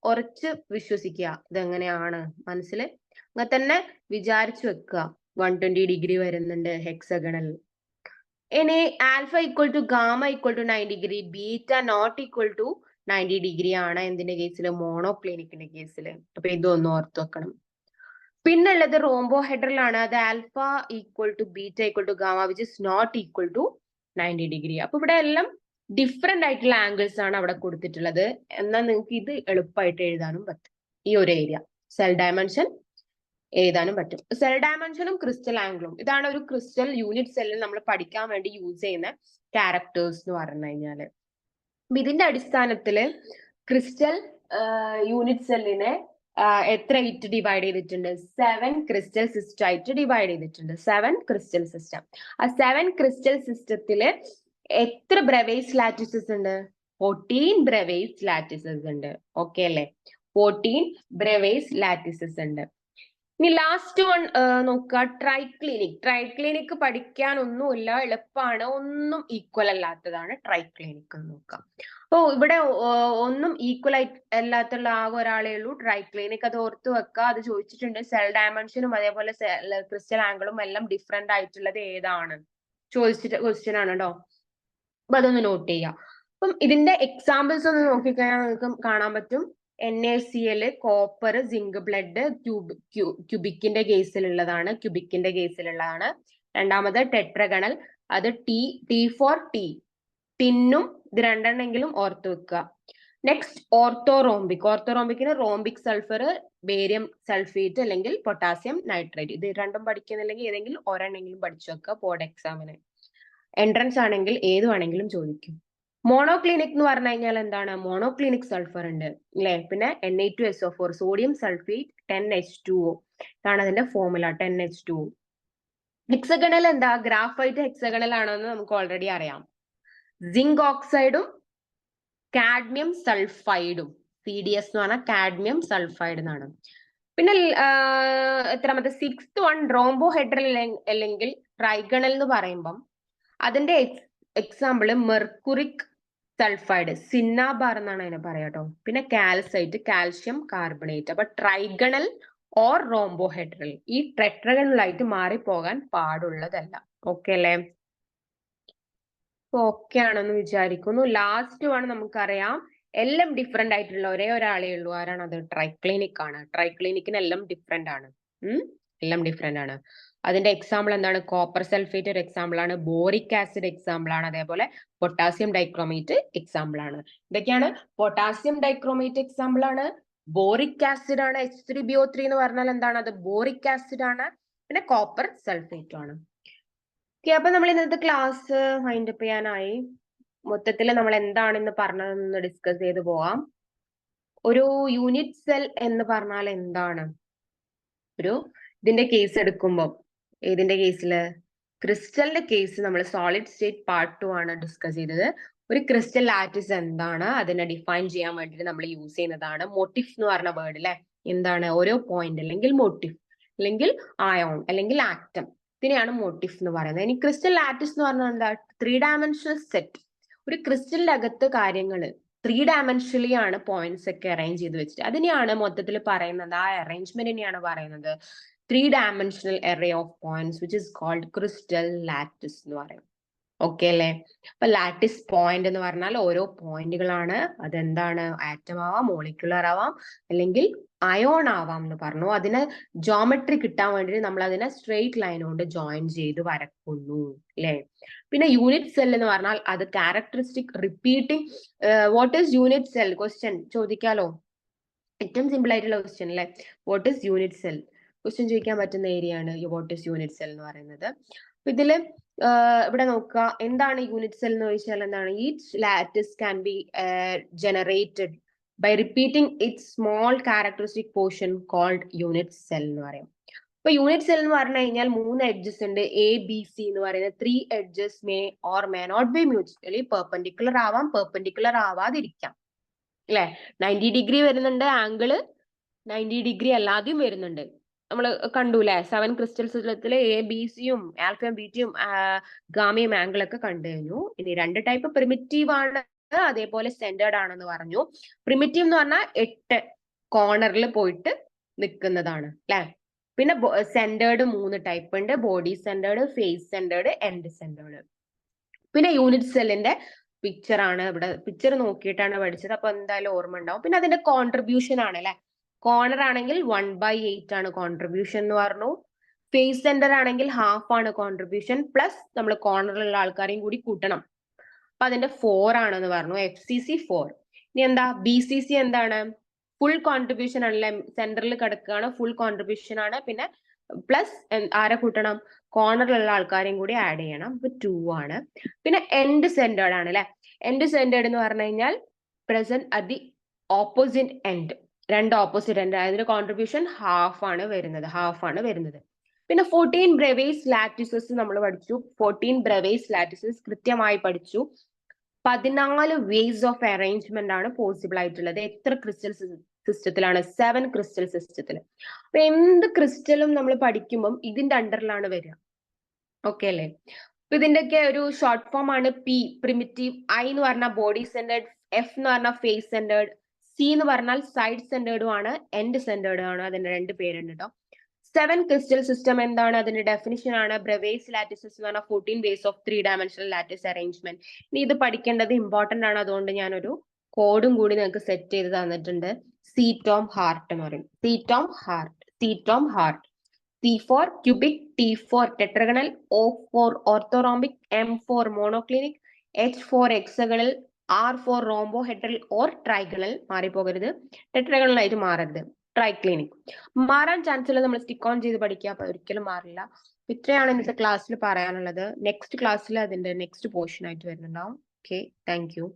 ഉറച്ച് വിശ്വസിക്കുക. ഇതെങ്ങനെയാണ് മനസ്സിൽ അങ്ങനെ തന്നെ വിചാരിച്ചു വെക്കുക. 120 ഡിഗ്രി വരുന്നുണ്ട് ഹെക്സഗണൽ. ഇനി alpha equal to gamma equal to 90 degree, beta not equal to 90 degree ആണ് എന്തിന്റെ കേസിൽ? മോണോക്ലിനിക്കിന്റെ കേസിൽ. അപ്പൊ ഇതൊന്നും ഓർത്ത് വെക്കണം. പിന്നുള്ളത് റോംബോഹെഡ്രൽ ആണ്. അത് alpha equal to beta equal to gamma which is not equal to 90 degree. അപ്പൊ ഇവിടെ എല്ലാം ഡിഫറെന്റ് ആയിട്ടുള്ള ആംഗിൾസ് ആണ് അവിടെ കൊടുത്തിട്ടുള്ളത്. എന്നാൽ നിങ്ങൾക്ക് ഇത് എളുപ്പമായിട്ട് എഴുതാനും പറ്റും. ഈ ഒരു ഏരിയ സെൽ ഡയമെൻഷൻ എഴുതാനും പറ്റും. സെൽ ഡയമെൻഷനും ക്രിസ്റ്റൽ ആംഗിളും, ഇതാണ് ഒരു ക്രിസ്റ്റൽ യൂണിറ്റ് സെല്ലിൽ നമ്മൾ പഠിക്കാൻ വേണ്ടി യൂസ് ചെയ്യുന്ന ക്യാരക്ടേഴ്സ് എന്ന് പറഞ്ഞു കഴിഞ്ഞാല്. ഇതിന്റെ അടിസ്ഥാനത്തില് ക്രിസ്റ്റൽ യൂണിറ്റ് സെല്ലിനെ എത്ര ആയിട്ട് ഡിവൈഡ് ചെയ്തിട്ടുണ്ട്? 7 ക്രിസ്റ്റൽ സിസ്റ്റം ആയിട്ട് ഡിവൈഡ് ചെയ്തിട്ടുണ്ട്. 7 ക്രിസ്റ്റൽ സിസ്റ്റം. ആ 7 ക്രിസ്റ്റൽ സിസ്റ്റത്തില് എത്ര ബ്രെവേസ് ലാറ്റിസസ് ഉണ്ട്? 14 ബ്രെവേസ് ലാറ്റിസസ് ഉണ്ട്. ഓക്കെ അല്ലേ? 14 ബ്രെവേസ് ലാറ്റിസസ് ഉണ്ട്. ഇനി ലാസ്റ്റ് വൺ നോക്കുക, ട്രൈക്ലിനിക്. ട്രൈക്ലിനിക് പഠിക്കാനൊന്നുമില്ല, എളുപ്പമാണ്, ഒന്നും ഈക്വൽ അല്ലാത്തതാണ് ട്രൈക്ലിനിക് എന്ന് നോക്കാം. അപ്പോ ഇവിടെ ഒന്നും ഈക്വൽ അല്ലാത്തുള്ള ആകെ ഒരാളേ ഉള്ളൂ, ട്രൈക്ലിനിക്. അത് ഓർത്ത് വെക്കുക. അത് ചോദിച്ചിട്ടുണ്ട്. സെൽ ഡയമെൻഷനും അതേപോലെ ക്രിസ്റ്റൽ ആംഗിളും എല്ലാം ഡിഫറെന്റ് ആയിട്ടുള്ളത് ഏതാണ് ചോദിച്ചിട്ട് ക്വസ്റ്റ്യൻ ആണ് കേട്ടോ. അപ്പൊ അതൊന്ന് നോട്ട് ചെയ്യാം. അപ്പം ഇതിന്റെ എക്സാമ്പിൾസ് ഒന്ന് നോക്കിക്കഴിഞ്ഞാൽ നിങ്ങൾക്ക് കാണാൻ പറ്റും. NaCl, കോപ്പർ, സിങ്ക് ബ്ലഡ്, ക്യൂബിക്കിന്റെ കേസിലുള്ളതാണ്. രണ്ടാമത് ടെട്രഗണൽ, അത് ടി ഫോർ ടിന്നും ഇത് രണ്ടെണ്ണെങ്കിലും ഓർത്ത് വെക്കുക. Next orthorhombic. ഓർത്തോറോംബിക്കിന് റോംബിക് സൾഫർ, ബേരിയം സൾഫേറ്റ് അല്ലെങ്കിൽ പൊട്ടാസ്യം നൈട്രേറ്റ്. ഇത് രണ്ടും പഠിക്കുന്നില്ലെങ്കിൽ ഏതെങ്കിലും ഒരെണ്ണെങ്കിലും പഠിച്ചു വെക്കുക ബോർഡ് എക്സാമിന്. എൻട്രൻസ് ആണെങ്കിൽ ഏത് വേണമെങ്കിലും ചോദിക്കും. മോണോക്ലിനിക് എന്ന് പറഞ്ഞു കഴിഞ്ഞാൽ എന്താണ്? മോണോക്ലിനിക് സൾഫർ ഉണ്ട് അല്ലെ. പിന്നെ Na2SO4, സോഡിയം സൾഫേറ്റ് 10H2O, ഇതാണ് അതിന്റെ ഫോർമുല, 10H2O. ഹെക്സഗണൽ എന്താ? ഗ്രാഫൈറ്റ് ഹെക്സഗണൽ ആണെന്ന് നമുക്ക് ഓൾറെഡി അറിയാം. സിങ്ക് ഓക്സൈഡും കാഡ്മിയം സൾഫൈഡും, CDS എന്ന് പറഞ്ഞാൽ കാഡ്മിയം സൾഫൈഡ് എന്നാണ്. പിന്നെ എത്രാമത്തെ 6th വൺ റോംബോഹെഡ്രൽ അല്ലെങ്കിൽ ട്രൈഗണൽ എന്ന് പറയുമ്പം അതിന്റെ എക്സാമ്പിൾ മെർക്കുറിക് സൾഫൈഡ്, സിന്നാബാർ എന്നാണ് അതിനെ പറയാട്ടോ. പിന്നെ കാൽസൈറ്റ്, കാൽഷ്യം കാർബണേറ്റ്. അപ്പൊ ട്രൈഗണൽ ഓർ റോംബോഹെഡ്രൽ, ഈ ടെട്രഗണലായിട്ട് മാറിപ്പോകാൻ പാടുള്ളതല്ല. ഓക്കെ അല്ലേ? ഓക്കെ ആണെന്ന് വിചാരിക്കുന്നു. ലാസ്റ്റ് വൺ നമുക്കറിയാം, എല്ലാം ഡിഫറെന്റ് ആയിട്ടുള്ള ഒരേ ഒരാളേ ഉള്ളൂ. ആരാണ് അത്? ട്രൈക്ലിനിക് ആണ്. ട്രൈക്ലിനിക്കിന് എല്ലാം ഡിഫറെന്റ് ആണ്. എല്ലാം ഡിഫറെന്റ് ആണ്. അതിന്റെ എക്സാമ്പിൾ എന്താണ്? കോപ്പർ സൾഫേറ്റ് ഒരു എക്സാമ്പിൾ ആണ്, ബോറിക് ആസിഡ് എക്സാമ്പിൾ ആണ്, അതേപോലെ പൊട്ടാസ്യം ഡൈക്രോമേറ്റ് എക്സാമ്പിൾ ആണ്. ഇതൊക്കെയാണ്. പൊട്ടാസ്യം ഡൈക്രോമേറ്റ് എക്സാമ്പിൾ ആണ്, ബോറിക് ആസിഡ് ആണ്. H3BO3 എന്ന് പറഞ്ഞാൽ എന്താണ്? അത് ബോറിക് ആസിഡ് ആണ്. പിന്നെ കോപ്പർ സൾഫേറ്റ് ആണ്. ഓക്കെ, അപ്പൊ നമ്മൾ ഇന്നത്തെ ക്ലാസ് വൈൻഡ് അപ്പ് ചെയ്യാനായി. മൊത്തത്തിൽ നമ്മൾ എന്താണെന്ന് പറഞ്ഞതെന്ന് ഡിസ്കസ് ചെയ്ത് പോവാം. ഒരു യൂണിറ്റ് സെൽ എന്ന് പറഞ്ഞാൽ എന്താണ്? ഇതിന്റെ കേസ് എടുക്കുമ്പോൾ, ഏതിന്റെ കേസില്? ക്രിസ്റ്റലിന്റെ കേസ് നമ്മൾ സോളിഡ് സ്റ്റേറ്റ് പാർട്ട് 2 ആണ് ഡിസ്കസ് ചെയ്തത്. ഒരു ക്രിസ്റ്റൽ ലാറ്റിസ് എന്താണ്, അതിനെ ഡിഫൈൻ ചെയ്യാൻ വേണ്ടിയിട്ട് നമ്മൾ യൂസ് ചെയ്യുന്നതാണ് മോട്ടിഫ് എന്ന് പറഞ്ഞ വേർഡ് അല്ലെ. എന്താണ്? ഓരോ പോയിന്റ് അല്ലെങ്കിൽ മോട്ടിഫ്, അല്ലെങ്കിൽ അയോൺ, അല്ലെങ്കിൽ ആറ്റം, ഇതിനെയാണ് മോട്ടിഫ് എന്ന് പറയുന്നത്. ഇനി ക്രിസ്റ്റൽ ലാറ്റിസ് എന്ന് പറഞ്ഞാൽ എന്താ? 3 ഡയമെൻഷണൽ സെറ്റ്. ഒരു ക്രിസ്റ്റലിന്റെ അകത്ത് കാര്യങ്ങൾ 3 ഡയമെൻഷനലി ആണ് പോയിന്റ്സ് ഒക്കെ അറേഞ്ച് ചെയ്ത് വെച്ചിട്ട്, അതിനെയാണ് മൊത്തത്തിൽ പറയുന്നത്, ആ അറേഞ്ച്മെന്റിനെയാണ് പറയുന്നത് 3 dimensional array of points which is called crystal lattice എന്ന് പറയും. ഓക്കെ അല്ലേ? അപ്പൊ ലാറ്റിസ് പോയിന്റ് എന്ന് പറഞ്ഞാൽ ഓരോ പോയിന്റുകളാണ്. അതെന്താണ്? ആറ്റം ആവാം, മോളിക്കുലർ ആവാം, അല്ലെങ്കിൽ അയോൺ ആവാം എന്ന് പറഞ്ഞു. അതിന് ജോമെട്രി കിട്ടാൻ വേണ്ടിയിട്ട് നമ്മൾ അതിനെ സ്ട്രെയിറ്റ് ലൈൻ കൊണ്ട് ജോയിൻ ചെയ്ത് വരക്കുന്നു അല്ലെ. പിന്നെ യൂണിറ്റ് സെൽ എന്ന് പറഞ്ഞാൽ അത് characteristic repeating. What is unit cell? Question ചോദിക്കാലോ. ഏറ്റവും സിമ്പിൾ ആയിട്ടുള്ള ക്വസ്റ്റ്യൻ അല്ലെ. What is unit cell? Question ചോദിക്കാൻ പറ്റുന്ന ഏരിയ ആണ് വാട്ട് ഈസ് യൂണിറ്റ് സെൽ എന്ന് പറയുന്നത്. അപ്പൊ ഇതില് ഇവിടെ നോക്കുക, എന്താണ് യൂണിറ്റ് സെൽ എന്ന് ചോദിച്ചാൽ എന്താണ്? Each lattice can be generated by repeating its small characteristic portion called unit cell എന്ന് പറയും. അപ്പൊ യൂണിറ്റ് സെൽ എന്ന് പറഞ്ഞു കഴിഞ്ഞാൽ 3 എഡ്ജസ് ഉണ്ട്, ABC എന്ന് പറയുന്നത്. 3 edges may or may not be mutually perpendicular ആവാം, പെർപെൻഡിക്കുലർ ആവാതിരിക്കാം അല്ലെ. 90 ഡിഗ്രി വരുന്നുണ്ട് ആംഗിള്, 90 ഡിഗ്രി അല്ലാതെയും വരുന്നുണ്ട്. നമ്മൾ കണ്ടുല്ലേ 7 ക്രിസ്റ്റൽ സിസ്റ്റത്തില് ABCയും ആൽഫയും ബീറ്റയും ഗാമയും ആംഗിൾ ഒക്കെ കണ്ടു കഴിഞ്ഞു. ഇനി 2 ടൈപ്പ് പ്രിമിറ്റീവ് ആണ്, അതേപോലെ സെന്റേർഡ് ആണെന്ന് പറഞ്ഞു. പ്രിമിറ്റീവ് എന്ന് പറഞ്ഞാൽ 8 കോർണറിൽ പോയിട്ട് നിൽക്കുന്നതാണ് അല്ലെ. പിന്നെ സെന്റേർഡ് 3 ടൈപ്പ് ഉണ്ട്, body centred, face centred, end centred. പിന്നെ യൂണിറ്റ് സെല്ലിന്റെ പിക്ചർ ആണ് ഇവിടെ, പിക്ചർ നോക്കിയിട്ടാണ് പഠിച്ചത്, അപ്പൊ എന്തായാലും ഓർമ്മ ഉണ്ടാവും. പിന്നെ അതിന്റെ കോൺട്രിബ്യൂഷൻ ആണ് അല്ലെ. കോർണർ ആണെങ്കിൽ 1/8 ആണ് കോൺട്രിബ്യൂഷൻ എന്ന് പറഞ്ഞു. ഫേസ് സെന്റർ ആണെങ്കിൽ ഹാഫ് ആണ് കോൺട്രിബ്യൂഷൻ, പ്ലസ് നമ്മൾ കോർണറിലുള്ള ആൾക്കാരെയും കൂടി കൂട്ടണം. അപ്പൊ അതിന്റെ 4 ആണെന്ന് പറഞ്ഞു, FCC 4. ഇനി എന്താ BCC? എന്താണ്? ഫുൾ കോൺട്രിബ്യൂഷൻ ആണല്ലേ, സെന്ററിൽ കിടക്കുകയാണ്, ഫുൾ കോൺട്രിബ്യൂഷൻ ആണ്. പിന്നെ പ്ലസ് ആരെ കൂട്ടണം? കോർണറിലുള്ള ആൾക്കാരെയും കൂടി ആഡ് ചെയ്യണം, അപ്പൊ 2 ആണ്. പിന്നെ എൻഡ് സെന്റേർഡ് ആണ് അല്ലെ. എൻഡ് സെന്റേർഡ് എന്ന് പറഞ്ഞു കഴിഞ്ഞാൽ present at the opposite end, 2 opposite end, അതിന്റെ കോൺട്രിബ്യൂഷൻ ഹാഫ് ആണ് വരുന്നത്. പിന്നെ 14 ബ്രെവേസ് ലാറ്റിസസ് നമ്മൾ പഠിച്ചു. 14 ബ്രെവേസ് ലാറ്റിസസ് കൃത്യമായി പഠിച്ചു. 14 വേസ് ഓഫ് അറേഞ്ച്മെന്റ് ആണ് പോസിബിൾ ആയിട്ടുള്ളത്. എത്ര ക്രിസ്റ്റൽസ് സിസ്റ്റത്തിലാണ്, 7 ക്രിസ്റ്റൽ സിസ്റ്റത്തിൽ. അപ്പൊ എന്ത് ക്രിസ്റ്റലും നമ്മൾ പഠിക്കുമ്പം ഇതിന്റെ അണ്ടറിലാണ് വരിക. ഓക്കെ അല്ലേ? അപ്പൊ ഇതിന്റെയൊക്കെ ഒരു ഷോർട്ട് ഫോം ആണ് പി, പ്രിമിറ്റീവ്. ഐ എന്ന് പറഞ്ഞാൽ ബോഡി സെന്റേർഡ്, എഫ് എന്ന് പറഞ്ഞാൽ ഫേസ് സെന്റേർഡ്, സി എന്ന് പറഞ്ഞാൽ സൈഡ് സെന്റേർഡും ആണ്, എൻഡ് സെന്റേർഡും ആണ്. അതിന്റെ 2 പേരുണ്ട് കേട്ടോ. 7 ക്രിസ്റ്റൽ സിസ്റ്റം എന്താണ്? അതിന്റെ ഡെഫിനിഷൻ ആണ് ബ്രവേസ് ലാറ്റിസസ് എന്ന് പറഞ്ഞാൽ 14 ways of 3-dimensional lattice arrangement. ഇനി ഇത് പഠിക്കേണ്ടത് ഇമ്പോർട്ടന്റ് ആണ്, അതുകൊണ്ട് ഞാനൊരു കോഡും കൂടി നിങ്ങൾക്ക് സെറ്റ് ചെയ്ത് തന്നിട്ടുണ്ട്. സീറ്റോം ഹാർട്ട് എന്ന് പറയും. CTOM heart, CTOM heart. C for cubic, T for tetragonal, O for orthorhombic, M for monoclinic, H for hexagonal, R for rhombohedral or trigonal. മാറിപ്പോകരുത്, ടെട്രഗണൽ ആയിട്ട് മാറരുത്. ട്രൈക്ലിനിക് മാറാൻ ചാൻസ് ഉള്ളത് നമ്മൾ സ്റ്റിക്ക് ഓൺ ചെയ്ത് പഠിക്കുക, അപ്പൊ ഒരിക്കലും മാറില്ല. ഇത്രയാണ് ഇന്നത്തെ ക്ലാസ്സിൽ പറയാനുള്ളത്. നെക്സ്റ്റ് ക്ലാസ്സിൽ അതിന്റെ നെക്സ്റ്റ് പോർഷൻ ആയിട്ട് വരുന്നുണ്ടാവും. Okay, thank you.